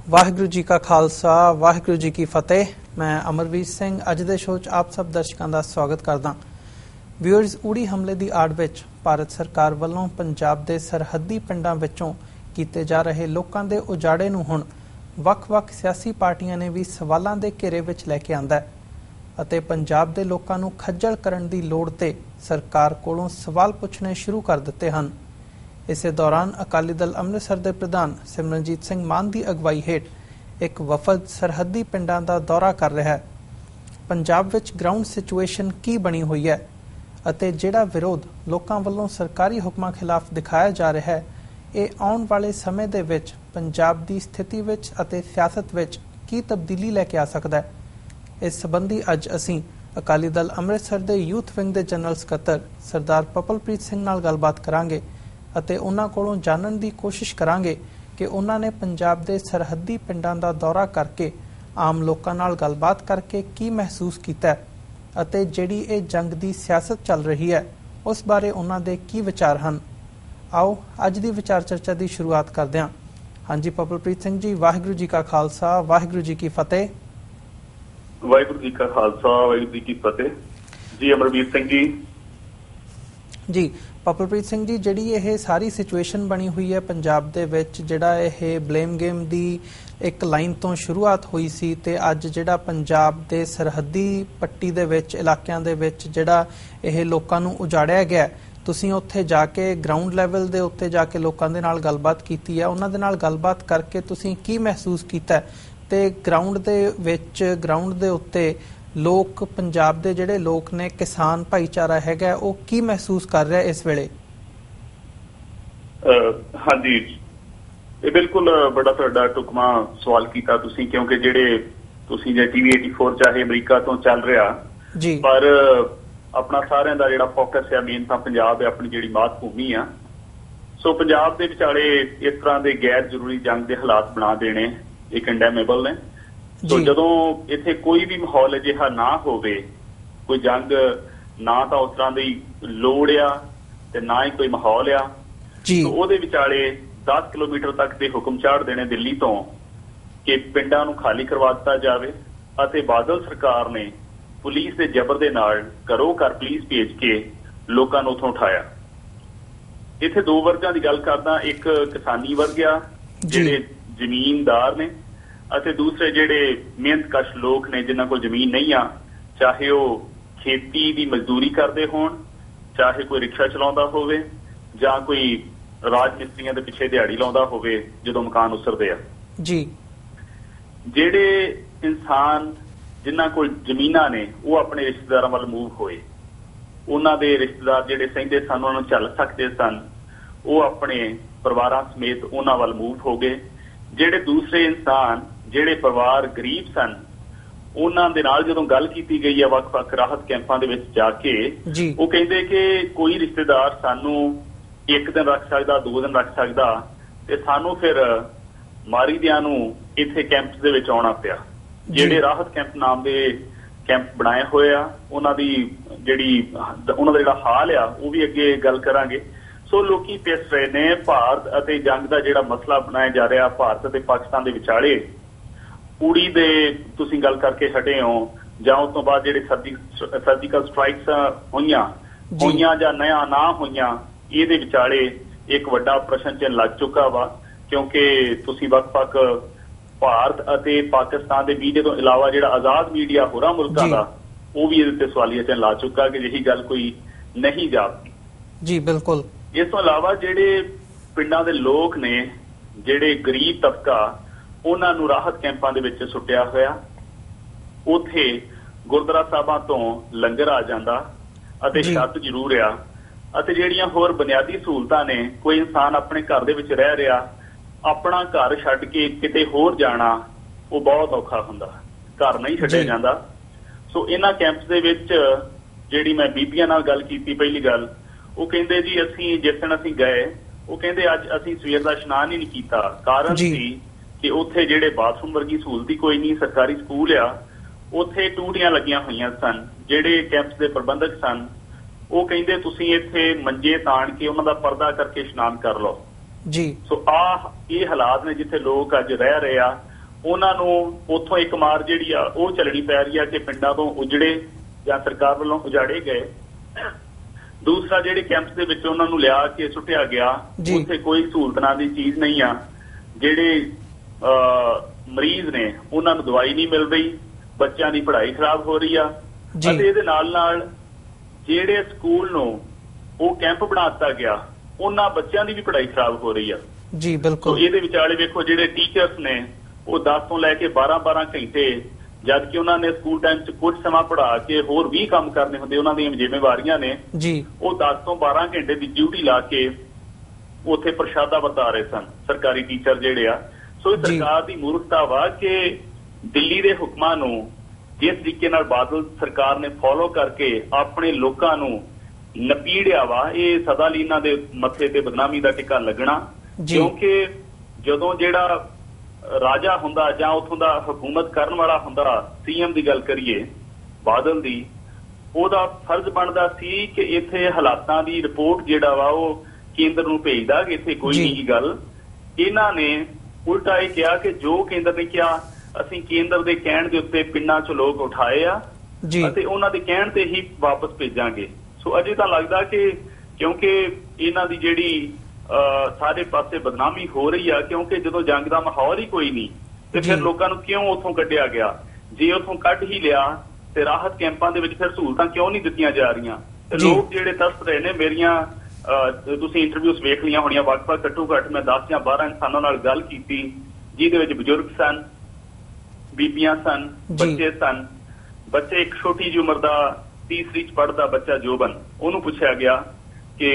ਵਾਹਿਗੁਰੂ जी का खालसा वाहिगुरू जी की फतेह। मैं अमरवीर सिंह अज दे शो च आप सब दर्शकों का स्वागत करदा। व्यूअर्स, उड़ी हमले की आड़ विच भारत सरकार वालों पंजाब के सरहदी पिंडां विचों कीते जा रहे लोकां दे उजाड़े नूं हुण वख-वख सियासी पार्टियां ने भी सवालों के घेरे विच लैके आंदा है अते पंजाब के लोकां नूं खज्जल करन दी लोड़ ते सरकार कोलों सवाल पुछने शुरू कर दिते हन। इसे दौरान अकाली दल अमृतसर के प्रधान सिमरनजीत सिंह मान की अगवाई हेठ एक वफद सरहदी पिंडां का दौरा कर रहा है। पंजाब विच ग्राउंड सिचुएशन की बनी हुई है अते जिहड़ा विरोध लोकां वल्लों सरकारी हुक्मां खिलाफ दिखाया जा रहा है, ये आउण वाले समय दे विच पंजाब की स्थिति विच अते सियासत विच की तब्दीली लैके आ सकदा है। इस संबंधी अज असीं अकाली दल अमृतसर के यूथ विंग के जनरल सकत्तर सरदार पपलप्रीत सिंह नाल गलबात करांगे ਅਤੇ ਉਹਨਾਂ ਕੋਲੋਂ ਜਾਣਨ ਦੀ ਕੋਸ਼ਿਸ਼ ਕਰਾਂਗੇ ਕਿ ਉਹਨਾਂ ਨੇ ਪੰਜਾਬ ਦੇ ਸਰਹੱਦੀ ਪਿੰਡਾਂ ਦਾ ਦੌਰਾ ਕਰਕੇ ਆਮ ਲੋਕਾਂ ਨਾਲ ਗੱਲਬਾਤ ਕਰਕੇ ਕੀ ਮਹਿਸੂਸ ਕੀਤਾ ਅਤੇ ਜਿਹੜੀ ਇਹ ਜੰਗ ਦੀ ਸਿਆਸਤ ਚੱਲ ਰਹੀ ਹੈ ਉਸ ਬਾਰੇ ਉਹਨਾਂ ਦੇ ਕੀ ਵਿਚਾਰ ਹਨ। ਆਓ ਅੱਜ ਦੀ ਵਿਚਾਰ ਚਰਚਾ ਦੀ ਸ਼ੁਰੂਆਤ ਕਰਦੇ ਹਾਂ। ਹਾਂਜੀ ਪਪਲਪ੍ਰੀਤ ਸਿੰਘ ਜੀ, ਵਾਹਿਗੁਰੂ ਜੀ ਕਾ ਖਾਲਸਾ ਵਾਹਿਗੁਰੂ ਜੀ ਕੀ ਫਤਿਹ। ਵਾਹਿਗੁਰੂ ਜੀ ਕਾ ਖਾਲਸਾ ਵਾਹਿਗੁਰੂ ਜੀ ਕੀ ਫਤਿਹ ਜੀ। ਅਮਰਵੀਰ ਸਿੰਘ ਜੀ ਪਪਲਪ੍ਰੀਤ ਸਿੰਘ ਜੀ, ਜਿਹੜੀ ਇਹ ਸਾਰੀ ਸਿਚੁਏਸ਼ਨ ਬਣੀ ਹੋਈ ਹੈ ਪੰਜਾਬ ਦੇ ਵਿੱਚ, ਜਿਹੜਾ ਇਹ ਬਲੇਮ ਗੇਮ ਦੀ ਇੱਕ ਲਾਈਨ ਤੋਂ ਸ਼ੁਰੂਆਤ ਹੋਈ ਸੀ ਤੇ ਅੱਜ ਜਿਹੜਾ ਪੰਜਾਬ ਦੇ ਸਰਹੱਦੀ ਪੱਟੀ ਦੇ ਵਿੱਚ ਇਲਾਕਿਆਂ ਦੇ ਵਿੱਚ ਜਿਹੜਾ ਇਹ ਲੋਕਾਂ ਨੂੰ ਉਜਾੜਿਆ ਗਿਆ, ਤੁਸੀਂ ਉੱਥੇ ਜਾ ਕੇ ਗਰਾਊਂਡ ਲੈਵਲ ਦੇ ਉੱਤੇ ਜਾ ਕੇ ਲੋਕਾਂ ਦੇ ਨਾਲ ਗੱਲਬਾਤ ਕੀਤੀ ਹੈ, ਉਹਨਾਂ ਦੇ ਨਾਲ ਗੱਲਬਾਤ ਕਰਕੇ ਤੁਸੀਂ ਕੀ ਮਹਿਸੂਸ ਕੀਤਾ ਤੇ ਗਰਾਊਂਡ ਦੇ ਵਿੱਚ ਗਰਾਊਂਡ ਦੇ ਉੱਤੇ ਲੋਕ ਪੰਜਾਬ ਦੇ ਜਿਹੜੇ ਲੋਕ ਨੇ ਕਿਸਾਨ ਭਾਈਚਾਰਾ ਹੈਗਾ ਉਹ ਕੀ ਮਹਿਸੂਸ ਕਰ ਰਿਹਾ ਇਸ ਵੇਲੇ? ਹਾਂਜੀ, ਇਹ ਬਿਲਕੁਲ ਬੜਾ ਤੁਹਾਡਾ ਟੁਕਮਾ ਸਵਾਲ ਕੀਤਾ ਤੁਸੀਂ, ਕਿਉਂਕਿ ਜਿਹੜੇ ਤੁਸੀਂ ਜੇ ਟੀਵੀ 84 ਚਾਹੇ ਅਮਰੀਕਾ ਤੋਂ ਚੱਲ ਰਿਹਾ ਜੀ, ਪਰ ਆਪਣਾ ਸਾਰਿਆਂ ਦਾ ਜਿਹੜਾ ਫੋਕਸ ਹੈ ਮੇਨ ਤਾਂ ਪੰਜਾਬ ਹੈ, ਆਪਣੀ ਜਿਹੜੀ ਮਾਤ ਭੂਮੀ ਆ। ਸੋ ਪੰਜਾਬ ਦੇ ਵਿਚਾਲੇ ਇਸ ਤਰ੍ਹਾਂ ਦੇ ਗੈਰ ਜ਼ਰੂਰੀ ਜੰਗ ਦੇ ਹਾਲਾਤ ਬਣਾ ਦੇਣੇ ਇਹ ਕੰਡੈਮੇਬਲ ਨੇ। ਸੋ ਜਦੋਂ ਇੱਥੇ ਕੋਈ ਵੀ ਮਾਹੌਲ ਅਜਿਹਾ ਨਾ ਹੋਵੇ, ਕੋਈ ਜੰਗ ਨਾ ਤਾਂ ਉਸ ਤਰ੍ਹਾਂ ਦੀ ਲੋੜ ਆ ਤੇ ਨਾ ਹੀ ਕੋਈ ਮਾਹੌਲ ਆ, ਉਹਦੇ ਵਿਚਾਲੇ 10 ਕਿਲੋਮੀਟਰ ਤੱਕ ਦੇ ਹੁਕਮ ਚਾੜ ਦੇਣੇ ਦਿੱਲੀ ਤੋਂ ਕਿ ਪਿੰਡਾਂ ਨੂੰ ਖਾਲੀ ਕਰਵਾ ਦਿੱਤਾ ਜਾਵੇ ਅਤੇ ਬਾਦਲ ਸਰਕਾਰ ਨੇ ਪੁਲਿਸ ਦੇ ਜ਼ਬਰ ਦੇ ਨਾਲ ਘਰੋਂ ਘਰ ਪੁਲਿਸ ਭੇਜ ਕੇ ਲੋਕਾਂ ਨੂੰ ਉੱਥੋਂ ਉਠਾਇਆ। ਇੱਥੇ ਦੋ ਵਰਗਾਂ ਦੀ ਗੱਲ ਕਰਦਾ, ਇੱਕ ਕਿਸਾਨੀ ਵਰਗ ਆ ਜਿਹੜੇ ਜ਼ਮੀਨਦਾਰ ਨੇ ਅਤੇ ਦੂਸਰੇ ਜਿਹੜੇ ਮਿਹਨਤਕਸ਼ ਲੋਕ ਨੇ ਜਿਨ੍ਹਾਂ ਕੋਲ ਜ਼ਮੀਨ ਨਹੀਂ ਆ, ਚਾਹੇ ਉਹ ਖੇਤੀ ਦੀ ਮਜ਼ਦੂਰੀ ਕਰਦੇ ਹੋਣ, ਚਾਹੇ ਕੋਈ ਰਿਕਸ਼ਾ ਚਲਾਉਂਦਾ ਹੋਵੇ ਜਾਂ ਕੋਈ ਰਾਜ ਮਿਸਤਰੀਆਂ ਦੇ ਪਿੱਛੇ ਦਿਹਾੜੀ ਲਾਉਂਦਾ ਹੋਵੇ ਜਦੋਂ ਮਕਾਨ ਉਸਰਦੇ ਆ ਜੀ। ਜਿਹੜੇ ਇਨਸਾਨ ਜਿਨ੍ਹਾਂ ਕੋਲ ਜ਼ਮੀਨਾਂ ਨੇ ਉਹ ਆਪਣੇ ਰਿਸ਼ਤੇਦਾਰਾਂ ਵੱਲ ਮੂਵ ਹੋਏ, ਉਹਨਾਂ ਦੇ ਰਿਸ਼ਤੇਦਾਰ ਜਿਹੜੇ ਸਹਿੰਦੇ ਸਨ, ਉਹਨਾਂ ਨੂੰ ਝੱਲ ਸਕਦੇ ਸਨ, ਉਹ ਆਪਣੇ ਪਰਿਵਾਰਾਂ ਸਮੇਤ ਉਹਨਾਂ ਵੱਲ ਮੂਵ ਹੋ ਗਏ। ਜਿਹੜੇ ਦੂਸਰੇ ਇਨਸਾਨ ਜਿਹੜੇ ਪਰਿਵਾਰ ਗਰੀਬ ਸਨ, ਉਹਨਾਂ ਦੇ ਨਾਲ ਜਦੋਂ ਗੱਲ ਕੀਤੀ ਗਈ ਹੈ ਵੱਖ-ਵੱਖ ਰਾਹਤ ਕੈਂਪਾਂ ਦੇ ਵਿੱਚ ਜਾ ਕੇ, ਉਹ ਕਹਿੰਦੇ ਕਿ ਕੋਈ ਰਿਸ਼ਤੇਦਾਰ ਸਾਨੂੰ 1 ਦਿਨ ਰੱਖ ਸਕਦਾ, 2 ਦਿਨ ਰੱਖ ਸਕਦਾ ਤੇ ਸਾਨੂੰ ਫਿਰ ਮਾਰੀਦਿਆਂ ਨੂੰ ਇੱਥੇ ਕੈਂਪਸ ਦੇ ਵਿੱਚ ਆਉਣਾ ਪਿਆ। ਜਿਹੜੇ ਰਾਹਤ ਕੈਂਪ ਨਾਮ ਦੇ ਕੈਂਪ ਬਣਾਏ ਹੋਏ ਆ, ਉਹਨਾਂ ਦਾ ਜਿਹੜਾ ਹਾਲ ਆ ਉਹ ਵੀ ਅੱਗੇ ਗੱਲ ਕਰਾਂਗੇ। ਸੋ ਲੋਕੀ ਪਿਸ ਰਹੇ ਨੇ। ਭਾਰਤ ਅਤੇ ਜੰਗ ਦਾ ਜਿਹੜਾ ਮਸਲਾ ਬਣਾਇਆ ਜਾ ਰਿਹਾ ਭਾਰਤ ਅਤੇ ਪਾਕਿਸਤਾਨ ਦੇ ਵਿਚਾਲੇ, ਉੜੀ ਦੇ ਤੁਸੀਂ ਗੱਲ ਕਰਕੇ ਹਟੇ ਹੋ ਜਾਂ ਉਸ ਤੋਂ ਬਾਅਦ ਜਿਹੜੇ ਸਰਜੀਕਲ ਸਟ੍ਰਾਈਕਸ ਹੋਈਆਂ ਜਾਂ ਨਾ ਹੋਈਆਂ, ਇਹਦੇ ਵਿਚਾਲੇ ਇੱਕ ਵੱਡਾ ਪ੍ਰਸ਼ਨ ਚਿੰਨ੍ਹ ਲੱਗ ਚੁੱਕਾ ਵਾ, ਕਿਉਂਕਿ ਤੁਸੀਂ ਵੱਖ-ਵੱਖ ਭਾਰਤ ਅਤੇ ਪਾਕਿਸਤਾਨ ਦੇ ਮੀਡੀਆ ਤੋਂ ਇਲਾਵਾ ਜਿਹੜਾ ਆਜ਼ਾਦ ਮੀਡੀਆ ਹੋਰਾਂ ਮੁਲਕਾਂ ਦਾ, ਉਹ ਵੀ ਇਹਦੇ ਤੇ ਸਵਾਲੀਆ ਚਿੰਨ੍ਹ ਲਾ ਚੁੱਕਾ ਕਿ ਜਿਹੀ ਗੱਲ ਕੋਈ ਨਹੀਂ ਜਾਪਦੀ ਜੀ। ਬਿਲਕੁਲ। ਇਸ ਤੋਂ ਇਲਾਵਾ ਜਿਹੜੇ ਪਿੰਡਾਂ ਦੇ ਲੋਕ ਨੇ, ਜਿਹੜੇ ਗਰੀਬ ਤਬਕਾ, ਉਹਨਾਂ ਨੂੰ ਰਾਹਤ ਕੈਂਪਾਂ ਦੇ ਵਿੱਚ ਸੁੱਟਿਆ ਹੋਇਆ। ਉੱਥੇ ਗੁਰਦੁਆਰਾ ਸਾਹਿਬਾਂ ਤੋਂ ਲੰਗਰ ਆ ਜਾਂਦਾ ਅਤੇ ਛੱਤ ਜ਼ਰੂਰ ਆ, ਅਤੇ ਜਿਹੜੀਆਂ ਹੋਰ ਬੁਨਿਆਦੀ ਸਹੂਲਤਾਂ ਨੇ, ਕੋਈ ਇਨਸਾਨ ਆਪਣੇ ਘਰ ਦੇ ਵਿੱਚ ਰਹਿ ਰਿਹਾ, ਆਪਣਾ ਘਰ ਛੱਡ ਕੇ ਕਿਤੇ ਹੋਰ ਜਾਣਾ ਉਹ ਬਹੁਤ ਔਖਾ ਹੁੰਦਾ, ਘਰ ਨਹੀਂ ਛੱਡਿਆ ਜਾਂਦਾ। ਸੋ ਇਹਨਾਂ ਕੈਂਪਸ ਦੇ ਵਿੱਚ ਜਿਹੜੀ ਮੈਂ ਬੀਬੀਆਂ ਨਾਲ ਗੱਲ ਕੀਤੀ, ਪਹਿਲੀ ਗੱਲ ਉਹ ਕਹਿੰਦੇ ਜੀ ਅਸੀਂ ਜਿਸ ਦਿਨ ਅਸੀਂ ਗਏ, ਉਹ ਕਹਿੰਦੇ ਅੱਜ ਅਸੀਂ ਸਵੇਰ ਦਾ ਇਸ਼ਨਾਨ ਹੀ ਨਹੀਂ ਕੀਤਾ। ਕਾਰਨ ਸੀ ਕਿ ਉੱਥੇ ਜਿਹੜੇ ਬਾਥਰੂਮ ਵਰਗੀ ਸਹੂਲਤ ਹੀ ਕੋਈ ਨਹੀਂ, ਸਰਕਾਰੀ ਸਕੂਲ ਆ, ਉੱਥੇ ਟੂਟੀਆਂ ਲੱਗੀਆਂ ਹੋਈਆਂ ਸਨ। ਜਿਹੜੇ ਕੈਂਪਸ ਦੇ ਪ੍ਰਬੰਧਕ ਸਨ ਉਹ ਕਹਿੰਦੇ ਤੁਸੀਂ ਇੱਥੇ ਮੰਜੇ ਤਾਣ ਕੇ ਉਹਨਾਂ ਦਾ ਪਰਦਾ ਕਰਕੇ ਇਸ਼ਨਾਨ ਕਰ ਲਓ ਜੀ। ਸੋ ਇਹ ਹਾਲਾਤ ਨੇ ਜਿੱਥੇ ਲੋਕ ਅੱਜ ਰਹਿ ਰਹੇ ਆ। ਉਹਨਾਂ ਨੂੰ ਉੱਥੋਂ ਇੱਕ ਮਾਰ ਜਿਹੜੀ ਆ ਉਹ ਚੱਲਣੀ ਪੈ ਰਹੀ ਆ ਕਿ ਪਿੰਡਾਂ ਤੋਂ ਉਜੜੇ ਜਾਂ ਸਰਕਾਰ ਵੱਲੋਂ ਉਜਾੜੇ ਗਏ। ਦੂਸਰਾ ਜਿਹੜੇ ਕੈਂਪਸ ਦੇ ਵਿੱਚ ਉਹਨਾਂ ਨੂੰ ਲਿਆ ਕੇ ਸੁੱਟਿਆ ਗਿਆ, ਉੱਥੇ ਕੋਈ ਸਹੂਲਤਾਂ ਦੀ ਚੀਜ਼ ਨਹੀਂ ਆ। ਜਿਹੜੇ ਮਰੀਜ਼ ਨੇ ਉਹਨਾਂ ਨੂੰ ਦਵਾਈ ਨਹੀਂ ਮਿਲ ਰਹੀ, ਬੱਚਿਆਂ ਦੀ ਪੜ੍ਹਾਈ ਖਰਾਬ ਹੋ ਰਹੀ ਆ। ਅਤੇ ਇਹਦੇ ਨਾਲ ਨਾਲ ਜਿਹੜੇ ਸਕੂਲ ਨੂੰ ਉਹ ਕੈਂਪ ਬਣਾ ਦਿੱਤਾ ਗਿਆ ਉਹਨਾਂ ਬੱਚਿਆਂ ਦੀ ਵੀ ਪੜ੍ਹਾਈ ਖਰਾਬ ਹੋ ਰਹੀ ਆ। ਜੀ ਬਿਲਕੁਲ। ਇਹਦੇ ਵਿਚਾਲੇ ਵੇਖੋ ਜਿਹੜੇ ਟੀਚਰਸ ਨੇ ਉਹ 10 ਤੋਂ ਲੈ ਕੇ 12-12 ਘੰਟੇ, ਜਦ ਕਿ ਉਹਨਾਂ ਨੇ ਸਕੂਲ ਟਾਈਮ 'ਚ ਕੁਝ ਸਮਾਂ ਪੜ੍ਹਾ ਕੇ ਹੋਰ ਵੀ ਕੰਮ ਕਰਨੇ ਹੁੰਦੇ, ਉਹਨਾਂ ਦੀਆਂ ਜ਼ਿੰਮੇਵਾਰੀਆਂ ਨੇ ਜੀ, ਉਹ 10 ਤੋਂ 12 ਘੰਟੇ ਦੀ ਡਿਊਟੀ ਲਾ ਕੇ ਉੱਥੇ ਪ੍ਰਸ਼ਾਦਾ ਵਰਤਾ ਰਹੇ ਸਨ ਸਰਕਾਰੀ ਟੀਚਰ ਜਿਹੜੇ ਆ। ਸੋ ਇਹ ਸਰਕਾਰ ਦੀ ਮੂਰਖਤਾ ਵਾ ਕਿ ਦਿੱਲੀ ਦੇ ਹੁਕਮਾਂ ਨੂੰ ਜਿਸ ਤਰੀਕੇ ਨਾਲ ਬਾਦਲ ਸਰਕਾਰ ਨੇ ਫੋਲੋ ਕਰਕੇ ਆਪਣੇ ਲੋਕਾਂ ਨੂੰ ਨਪੀੜਿਆ ਵਾ, ਇਹ ਸਦਾ ਲਈ ਇਹਨਾਂ ਦੇ ਮੱਥੇ ਤੇ ਬਦਨਾਮੀ ਦਾ ਟਿੱਕਾ ਲੱਗਣਾ। ਕਿਉਂਕਿ ਜਦੋਂ ਜਿਹੜਾ ਰਾਜਾ ਹੁੰਦਾ ਜਾਂ ਉੱਥੋਂ ਦਾ ਹਕੂਮਤ ਕਰਨ ਵਾਲਾ ਹੁੰਦਾ, ਸੀਐਮ ਦੀ ਗੱਲ ਕਰੀਏ ਬਾਦਲ ਦੀ, ਉਹਦਾ ਫਰਜ਼ ਬਣਦਾ ਸੀ ਕਿ ਇੱਥੇ ਹਾਲਾਤਾਂ ਦੀ ਰਿਪੋਰਟ ਜਿਹੜਾ ਵਾ ਉਹ ਕੇਂਦਰ ਨੂੰ ਭੇਜਦਾ ਕਿ ਇੱਥੇ ਕੋਈ ਨਹੀਂ ਗੱਲ। ਇਹਨਾਂ ਨੇ ਉਲਟਾ ਇਹ ਕਿਹਾ ਕਿ ਜੋ ਕੇਂਦਰ ਨੇ ਕਿਹਾ ਅਸੀਂ ਕੇਂਦਰ ਦੇ ਕਹਿਣ ਦੇ ਉੱਤੇ ਪਿੰਡਾਂ 'ਚ ਲੋਕ ਉਠਾਏ ਆ ਅਤੇ ਉਹਨਾਂ ਦੇ ਕਹਿਣ ਤੇ ਹੀ ਵਾਪਸ ਭੇਜਾਂਗੇ। ਸੋ ਅਜੇ ਤਾਂ ਲੱਗਦਾ ਕਿ ਕਿਉਂਕਿ ਇਹਨਾਂ ਦੀ ਜਿਹੜੀ ਸਾਰੇ ਪਾਸੇ ਬਦਨਾਮੀ ਹੋ ਰਹੀ ਆ, ਕਿਉਂਕਿ ਜਦੋਂ ਜੰਗ ਦਾ ਮਾਹੌਲ ਹੀ ਕੋਈ ਨਹੀਂ ਤੇ ਫਿਰ ਲੋਕਾਂ ਨੂੰ ਕਿਉਂ ਉੱਥੋਂ ਕੱਢਿਆ ਗਿਆ? ਜੇ ਉੱਥੋਂ ਕੱਢ ਹੀ ਲਿਆ ਤੇ ਰਾਹਤ ਕੈਂਪਾਂ ਦੇ ਵਿੱਚ ਫਿਰ ਸਹੂਲਤਾਂ ਕਿਉਂ ਨਹੀਂ ਦਿੱਤੀਆਂ ਜਾ ਰਹੀਆਂ? ਤੇ ਲੋਕ ਜਿਹੜੇ ਤਰਸ ਰਹੇ ਨੇ, ਮੇਰੀਆਂ ਤੁਸੀਂ ਇੰਟਰਵਿਊਸ ਵੇਖ ਲਈਆਂ ਹੋਣੀਆਂ, ਵੱਖ-ਵੱਖ ਘੱਟੋ ਘੱਟ ਮੈਂ 10 ਜਾਂ 12 ਇਨਸਾਨਾਂ ਨਾਲ ਗੱਲ ਕੀਤੀ ਜਿਹਦੇ ਵਿੱਚ ਬਜ਼ੁਰਗ ਸਨ, ਬੀਬੀਆਂ ਸਨ, ਬੱਚੇ ਸਨ। ਬੱਚੇ ਇੱਕ ਛੋਟੀ ਜਿਹੀ ਉਮਰ ਦਾ 3ਰੀ 'ਚ ਪੜ੍ਹਦਾ ਬੱਚਾ ਜੋਬਨ, ਉਹਨੂੰ ਪੁੱਛਿਆ ਗਿਆ ਕਿ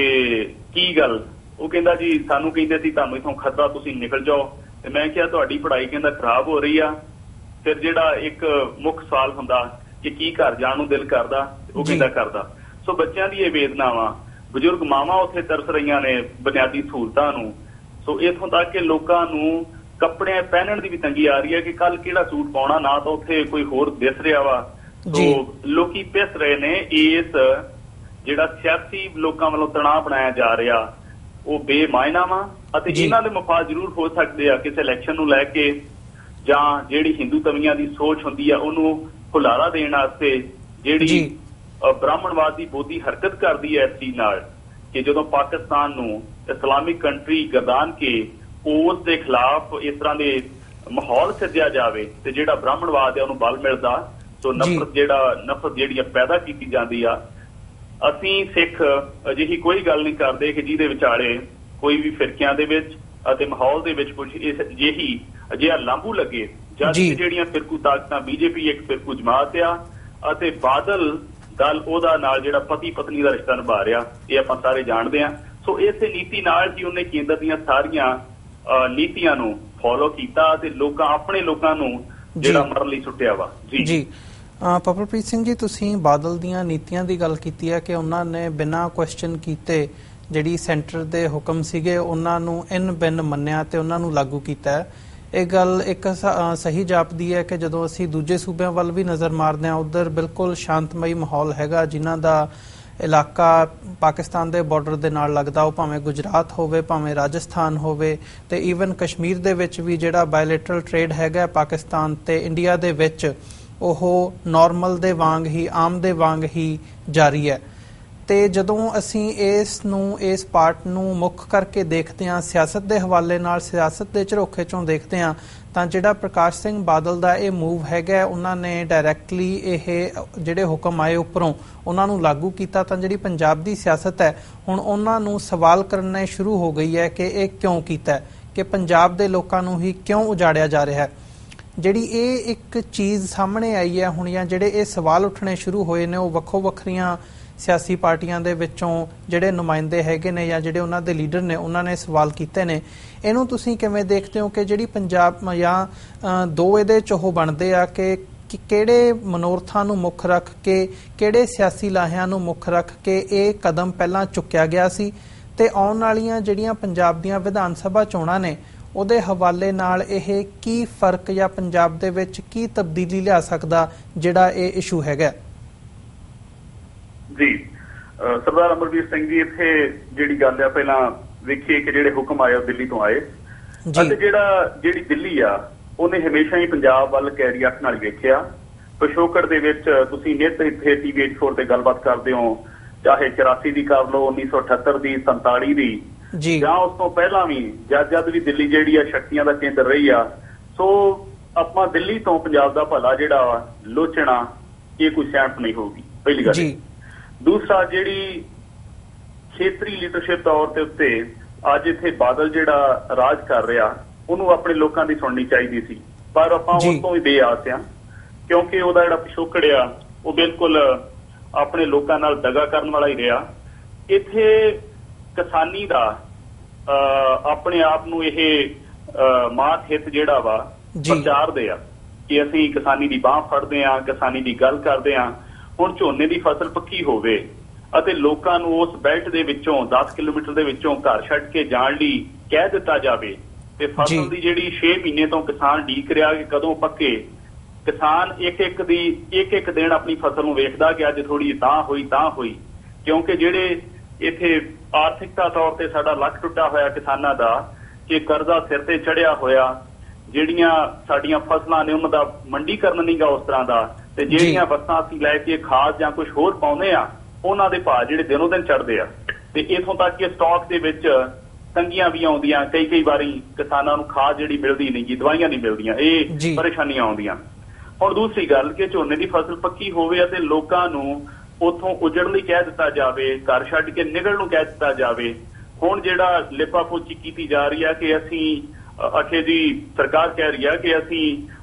ਕੀ ਗੱਲ? ਉਹ ਕਹਿੰਦਾ ਜੀ ਸਾਨੂੰ ਕਹਿੰਦੇ ਸੀ ਤੁਹਾਨੂੰ ਇੱਥੋਂ ਖਤਰਾ, ਤੁਸੀਂ ਨਿਕਲ ਜਾਓ। ਤੇ ਮੈਂ ਕਿਹਾ ਤੁਹਾਡੀ ਪੜ੍ਹਾਈ ਕਹਿੰਦਾ ਖਰਾਬ ਹੋ ਰਹੀ ਆ। ਫਿਰ ਜਿਹੜਾ ਇੱਕ ਮੁੱਖ ਸਵਾਲ ਹੁੰਦਾ ਕਿ ਕੀ ਘਰ ਜਾਣ ਨੂੰ ਦਿਲ ਕਰਦਾ, ਉਹ ਕਹਿੰਦਾ ਕਰਦਾ। ਸੋ ਬੱਚਿਆਂ ਦੀ ਇਹ ਵੇਦਨਾਵਾਂ, ਬਜ਼ੁਰਗ ਮਾਵਾਂ ਉੱਥੇ ਤਰਸ ਰਹੀਆਂ ਨੇ ਬੁਨਿਆਦੀ ਸਹੂਲਤਾਂ ਨੂੰ। ਸੋ ਇੱਥੋਂ ਤੱਕ ਕਿ ਲੋਕਾਂ ਨੂੰ ਕੱਪੜੇ ਪਹਿਨਣ ਦੀ ਵੀ ਤੰਗੀ ਆ ਰਹੀ ਹੈ ਕਿ ਕੱਲ ਕਿਹੜਾ ਸੂਟ ਪਾਉਣਾ, ਨਾ ਤਾਂ ਉੱਥੇ ਕੋਈ ਹੋਰ ਦਿਸ ਰਿਹਾ ਵਾ। ਸੋ ਲੋਕੀ ਪਿਸ ਰਹੇ ਨੇ ਇਸ ਜਿਹੜਾ ਸਿਆਸੀ ਲੋਕਾਂ ਵੱਲੋਂ ਤਣਾਅ ਬਣਾਇਆ ਜਾ ਰਿਹਾ, ਉਹ ਬੇਮਾਇਨਾ ਵਾ। ਅਤੇ ਇਹਨਾਂ ਦੇ ਮਫਾਦ ਜ਼ਰੂਰ ਹੋ ਸਕਦੇ ਆ ਕਿਸੇ ਇਲੈਕਸ਼ਨ ਨੂੰ ਲੈ ਕੇ, ਜਾਂ ਜਿਹੜੀ ਹਿੰਦੂ ਤਵੀਆਂ ਦੀ ਸੋਚ ਹੁੰਦੀ ਆ ਉਹਨੂੰ ਹੁਲਾਰਾ ਦੇਣ ਵਾਸਤੇ ਜਿਹੜੀ ਬ੍ਰਾਹਮਣਵਾਦ ਦੀ ਬੋਧੀ ਹਰਕਤ ਕਰਦੀ ਹੈ ਇਸ ਚੀਜ਼ ਨਾਲ ਕਿ ਜਦੋਂ ਪਾਕਿਸਤਾਨ ਨੂੰ ਇਸਲਾਮਿਕ ਕੰਟਰੀ ਗਰਦਾਨ ਕੇ ਉਸ ਦੇ ਖਿਲਾਫ ਇਸ ਤਰ੍ਹਾਂ ਦੇ ਮਾਹੌਲ ਸਿਰਜਿਆ ਜਾਵੇ ਤੇ ਜਿਹੜਾ ਬ੍ਰਾਹਮਣਵਾਦ ਹੈ ਉਹਨੂੰ ਬਲ ਮਿਲਦਾ। ਸੋ ਨਫ਼ਰਤ ਜਿਹੜੀ ਪੈਦਾ ਕੀਤੀ ਜਾਂਦੀ ਆ। ਅਸੀਂ ਸਿੱਖ ਅਜਿਹੀ ਕੋਈ ਗੱਲ ਨਹੀਂ ਕਰਦੇ ਕਿ ਜਿਹਦੇ ਵਿਚਾਲੇ ਕੋਈ ਵੀ ਫਿਰਕਿਆਂ ਦੇ ਵਿੱਚ ਅਤੇ ਮਾਹੌਲ ਦੇ ਵਿੱਚ ਕੁਝ ਅਜਿਹਾ ਲਾਂਭੂ ਲੱਗੇ। ਜਦ ਕਿ ਜਿਹੜੀਆਂ ਫਿਰਕੂ ਤਾਕਤਾਂ, ਬੀਜੇਪੀ ਇੱਕ ਫਿਰਕੂ ਜਮਾਤ ਆ ਅਤੇ ਬਾਦਲ ਦਲ ਉਹਦਾ ਨਾਲ ਜਿਹੜਾ ਪਤੀ ਪਤਨੀ ਦਾ ਰਿਸ਼ਤਾ ਨਿਭਾ ਰਿਹਾ, ਇਹ ਆਪਾਂ ਸਾਰੇ ਜਾਣਦੇ ਹਾਂ। ਸੋ ਇਸੇ ਨੀਤੀ ਨਾਲ ਹੀ ਉਹਨੇ ਕੇਂਦਰ ਦੀਆਂ ਸਾਰੀਆਂ ਨੀਤੀਆਂ ਨੂੰ ਫੋਲੋ ਕੀਤਾ ਤੇ ਆਪਣੇ ਲੋਕਾਂ ਨੂੰ ਜਿਹੜਾ ਮਰਨ ਲਈ ਸੁੱਟਿਆ ਵਾ। ਜੀ ਪਵਨਪ੍ਰੀਤ ਸਿੰਘ ਜੀ, ਤੁਸੀਂ ਬਾਦਲ ਦੀਆਂ ਨੀਤੀਆਂ ਦੀ ਗੱਲ ਕੀਤੀ ਹੈ ਕਿ ਉਹਨਾਂ ਨੇ ਬਿਨਾਂ ਕੁਐਸਚਨ ਕੀਤੇ ਜਿਹੜੀ ਸੈਂਟਰ ਦੇ ਹੁਕਮ ਸੀਗੇ ਉਹਨਾਂ ਨੂੰ ਇਨ ਬਿਨ ਮੰਨਿਆ ਤੇ ਉਹਨਾਂ ਨੂੰ ਲਾਗੂ ਕੀਤਾ ਹੈ। ਇਹ ਗੱਲ ਇੱਕ ਸਹੀ ਜਾਪਦੀ ਹੈ ਕਿ ਜਦੋਂ ਅਸੀਂ ਦੂਜੇ ਸੂਬਿਆਂ ਵੱਲ ਵੀ ਨਜ਼ਰ ਮਾਰਦੇ ਹਾਂ, ਉੱਧਰ ਬਿਲਕੁਲ ਸ਼ਾਂਤਮਈ ਮਾਹੌਲ ਹੈਗਾ। ਜਿਨ੍ਹਾਂ ਦਾ ਇਲਾਕਾ ਪਾਕਿਸਤਾਨ ਦੇ ਬਾਰਡਰ ਦੇ ਨਾਲ ਲੱਗਦਾ, ਉਹ ਭਾਵੇਂ ਗੁਜਰਾਤ ਹੋਵੇ, ਭਾਵੇਂ ਰਾਜਸਥਾਨ ਹੋਵੇ, ਤੇ ਈਵਨ ਕਸ਼ਮੀਰ ਦੇ ਵਿੱਚ ਵੀ ਜਿਹੜਾ ਬਾਇਲੇਟਰਲ ਟ੍ਰੇਡ ਹੈਗਾ ਪਾਕਿਸਤਾਨ ਤੇ ਇੰਡੀਆ ਦੇ ਵਿੱਚ, ਉਹ ਨਾਰਮਲ ਦੇ ਵਾਂਗ ਹੀ, ਆਮ ਦੇ ਵਾਂਗ ਹੀ ਜਾਰੀ ਹੈ। ਤੇ ਜਦੋਂ ਅਸੀਂ ਇਸ ਪਾਰਟ ਨੂੰ ਮੁੱਖ ਕਰਕੇ ਦੇਖਦੇ ਹਾਂ, ਸਿਆਸਤ ਦੇ ਹਵਾਲੇ ਨਾਲ, ਸਿਆਸਤ ਦੇ ਝਰੋਖੇ ਚੋਂ ਦੇਖਦੇ ਹਾਂ, ਤਾਂ ਜਿਹੜਾ ਪ੍ਰਕਾਸ਼ ਸਿੰਘ ਬਾਦਲ ਦਾ ਇਹ ਮੂਵ ਹੈਗਾ, ਉਹਨਾਂ ਨੇ ਡਾਇਰੈਕਟਲੀ ਇਹ ਜਿਹੜੇ ਹੁਕਮ ਆਏ ਉੱਪਰੋਂ ਉਹਨਾਂ ਨੂੰ ਲਾਗੂ ਕੀਤਾ। ਤਾਂ ਜਿਹੜੀ ਪੰਜਾਬ ਦੀ ਸਿਆਸਤ ਹੈ ਹੁਣ ਉਹਨਾਂ ਨੂੰ ਸਵਾਲ ਕਰਨੇ ਸ਼ੁਰੂ ਹੋ ਗਈ ਹੈ ਕਿ ਇਹ ਕਿਉਂ ਕੀਤਾ, ਕਿ ਪੰਜਾਬ ਦੇ ਲੋਕਾਂ ਨੂੰ ਹੀ ਕਿਉਂ ਉਜਾੜਿਆ ਜਾ ਰਿਹਾ ਹੈ। ਜਿਹੜੀ ਇਹ ਇੱਕ ਚੀਜ਼ ਸਾਹਮਣੇ ਆਈ ਹੈ ਹੁਣ, ਜਾਂ ਜਿਹੜੇ ਇਹ ਸਵਾਲ ਉੱਠਣੇ ਸ਼ੁਰੂ ਹੋਏ ਨੇ, ਉਹ ਵੱਖੋ ਵੱਖਰੀਆਂ ਸਿਆਸੀ ਪਾਰਟੀਆਂ ਦੇ ਵਿੱਚੋਂ ਜਿਹੜੇ ਨੁਮਾਇੰਦੇ ਹੈਗੇ ਨੇ ਜਾਂ ਜਿਹੜੇ ਉਹਨਾਂ ਦੇ ਲੀਡਰ ਨੇ, ਉਹਨਾਂ ਨੇ ਸਵਾਲ ਕੀਤੇ ਨੇ। ਇਹਨੂੰ ਤੁਸੀਂ ਕਿਵੇਂ ਦੇਖਦੇ ਹੋ ਕਿ ਜਿਹੜੀ ਪੰਜਾਬ ਜਾਂ ਦੋ ਇਹਦੇ 'ਚ ਉਹ ਬਣਦੇ ਆ ਕਿ ਕਿਹੜੇ ਮਨੋਰਥਾਂ ਨੂੰ ਮੁੱਖ ਰੱਖ ਕੇ, ਕਿਹੜੇ ਸਿਆਸੀ ਲਾਹਿਆਂ ਨੂੰ ਮੁੱਖ ਰੱਖ ਕੇ ਇਹ ਕਦਮ ਪਹਿਲਾਂ ਚੁੱਕਿਆ ਗਿਆ ਸੀ, ਤੇ ਆਉਣ ਵਾਲੀਆਂ ਜਿਹੜੀਆਂ ਪੰਜਾਬ ਦੀਆਂ ਵਿਧਾਨ ਸਭਾ ਚੋਣਾਂ ਨੇ ਉਹਦੇ ਹਵਾਲੇ ਨਾਲ ਇਹ ਕੀ ਫਰਕ ਜਾਂ ਪੰਜਾਬ ਦੇ ਵਿੱਚ ਕੀ ਤਬਦੀਲੀ ਲਿਆ ਸਕਦਾ ਜਿਹੜਾ ਇਹ ਇਸ਼ੂ ਹੈਗਾ? ਜੀ ਸਰਦਾਰ ਅਮਰਵੀਰ ਸਿੰਘ ਜੀ, ਇੱਥੇ ਜਿਹੜੀ ਗੱਲ ਆ ਪਹਿਲਾਂ ਵੇਖੀਏ ਕਿ ਜਿਹੜੇ ਹੁਕਮ ਆਏ ਉਹ ਦਿੱਲੀ ਤੋਂ ਆਏ ਅਤੇ ਜਿਹੜੀ ਦਿੱਲੀ ਆ ਉਹਨੇ ਹਮੇਸ਼ਾ ਹੀ ਪੰਜਾਬ ਵੱਲ ਕੈਰੀ ਅੱਖ ਨਾਲ ਵੇਖਿਆ। ਪਿਛੋਕੜ ਦੇ ਵਿੱਚ ਤੁਸੀਂ ਨਿੱਤ ਇੱਥੇ TV 84 ਤੇ ਗੱਲਬਾਤ ਕਰਦੇ ਹੋ, ਚਾਹੇ 84 ਦੀ ਕਰ ਲਓ, 1978 ਦੀ, 47 ਦੀ, ਜਾਂ ਉਸ ਤੋਂ ਪਹਿਲਾਂ ਵੀ ਜਦ ਵੀ ਦਿੱਲੀ ਜਿਹੜੀ ਆ ਸ਼ਕਤੀਆਂ ਦਾ ਕੇਂਦਰ ਰਹੀ ਆ। ਸੋ ਆਪਾਂ ਦਿੱਲੀ ਤੋਂ ਪੰਜਾਬ ਦਾ ਭਲਾ ਜਿਹੜਾ ਵਾ ਲੋਚਣਾ, ਇਹ ਕੋਈ ਸਿਆਣਪ ਨਹੀਂ ਹੋਊਗੀ, ਪਹਿਲੀ ਗੱਲ। ਦੂਸਰਾ, ਜਿਹੜੀ ਖੇਤਰੀ ਲੀਡਰਸ਼ਿਪ ਤੌਰ ਦੇ ਉੱਤੇ ਅੱਜ ਇੱਥੇ ਬਾਦਲ ਜਿਹੜਾ ਰਾਜ ਕਰ ਰਿਹਾ, ਉਹਨੂੰ ਆਪਣੇ ਲੋਕਾਂ ਦੀ ਸੁਣਨੀ ਚਾਹੀਦੀ ਸੀ, ਪਰ ਆਪਾਂ ਉਸ ਤੋਂ ਵੀ ਬੇਆਸ ਆ, ਕਿਉਂਕਿ ਉਹਦਾ ਜਿਹੜਾ ਪਿਛੋਕੜ ਆ ਉਹ ਬਿਲਕੁਲ ਆਪਣੇ ਲੋਕਾਂ ਨਾਲ ਦਗਾ ਕਰਨ ਵਾਲਾ ਹੀ ਰਿਹਾ। ਇੱਥੇ ਕਿਸਾਨੀ ਦਾ ਆਪਣੇ ਆਪ ਨੂੰ ਇਹ ਮਾਤ ਹਿੱਤ ਜਿਹੜਾ ਵਾ ਪ੍ਰਚਾਰਦੇ ਆ ਕਿ ਅਸੀਂ ਕਿਸਾਨੀ ਦੀ ਬਾਂਹ ਫੜਦੇ ਆ, ਕਿਸਾਨੀ ਦੀ ਗੱਲ ਕਰਦੇ ਆ। ਹੁਣ ਝੋਨੇ ਦੀ ਫਸਲ ਪੱਕੀ ਹੋਵੇ ਅਤੇ ਲੋਕਾਂ ਨੂੰ ਉਸ ਬੈਲਟ ਦੇ ਵਿੱਚੋਂ 10 ਕਿਲੋਮੀਟਰ ਦੇ ਵਿੱਚੋਂ ਘਰ ਛੱਡ ਕੇ ਜਾਣ ਲਈ ਕਹਿ ਦਿੱਤਾ ਜਾਵੇ, ਤੇ ਫਸਲ ਦੀ ਜਿਹੜੀ 6 ਮਹੀਨੇ ਤੋਂ ਕਿਸਾਨ ਢੀਕ ਰਿਹਾ ਕਿ ਕਦੋਂ ਪੱਕੇ। ਕਿਸਾਨ ਇੱਕ ਦਿਨ ਆਪਣੀ ਫਸਲ ਨੂੰ ਵੇਖਦਾ ਕਿ ਅੱਜ ਥੋੜੀ ਤਾਂ ਹੋਈ, ਕਿਉਂਕਿ ਜਿਹੜੇ ਇੱਥੇ ਆਰਥਿਕਤਾ ਤੌਰ ਤੇ ਸਾਡਾ ਲੱਕ ਟੁੱਟਾ ਹੋਇਆ ਕਿਸਾਨਾਂ ਦਾ, ਕਿ ਕਰਜ਼ਾ ਸਿਰ ਤੇ ਚੜਿਆ ਹੋਇਆ, ਜਿਹੜੀਆਂ ਸਾਡੀਆਂ ਫਸਲਾਂ ਨੇ ਉਹਨਾਂ ਦਾ ਮੰਡੀਕਰਨ ਨਹੀਂਗਾ ਉਸ ਤਰ੍ਹਾਂ ਦਾ, ਤੇ ਜਿਹੜੀਆਂ ਵਸਤਾਂ ਅਸੀਂ ਲੈ ਕੇ ਖਾਦ ਜਾਂ ਕੁਝ ਹੋਰ ਪਾਉਂਦੇ ਆ, ਉਹਨਾਂ ਦੇ ਭਾਅ ਜਿਹੜੇ ਦਿਨੋਂ ਦਿਨ ਚੜ੍ਹਦੇ ਆ, ਤੇ ਇਥੋਂ ਤੱਕ ਕਿ ਸਟਾਕ ਦੇ ਵਿੱਚ ਤੰਗੀਆਂ ਵੀ ਆਉਂਦੀਆਂ। ਕਈ ਵਾਰੀ ਕਿਸਾਨਾਂ ਨੂੰ ਖਾਦ ਜਿਹੜੀ ਮਿਲਦੀ ਨਹੀਂ, ਦਵਾਈਆਂ ਨਹੀਂ ਮਿਲਦੀਆਂ, ਇਹ ਪਰੇਸ਼ਾਨੀਆਂ ਆਉਂਦੀਆਂ। ਹੁਣ ਦੂਸਰੀ ਗੱਲ ਕਿ ਝੋਨੇ ਦੀ ਫਸਲ ਪੱਕੀ ਹੋਵੇ ਅਤੇ ਲੋਕਾਂ ਨੂੰ ਉੱਥੋਂ ਉਜੜਨ ਲਈ ਕਹਿ ਦਿੱਤਾ ਜਾਵੇ, ਘਰ ਛੱਡ ਕੇ ਨਿਕਲਣ ਨੂੰ ਕਹਿ ਦਿੱਤਾ ਜਾਵੇ। ਹੁਣ ਜਿਹੜਾ ਲਿਪਾ ਪੋਚੀ ਕੀਤੀ ਜਾ ਰਹੀ ਹੈ ਕਿ ਅਸੀਂ ਜੀ ਸਰਕਾਰ ਕਹਿ ਰਹੀ ਹੈ ਕਿ ਅਸੀਂ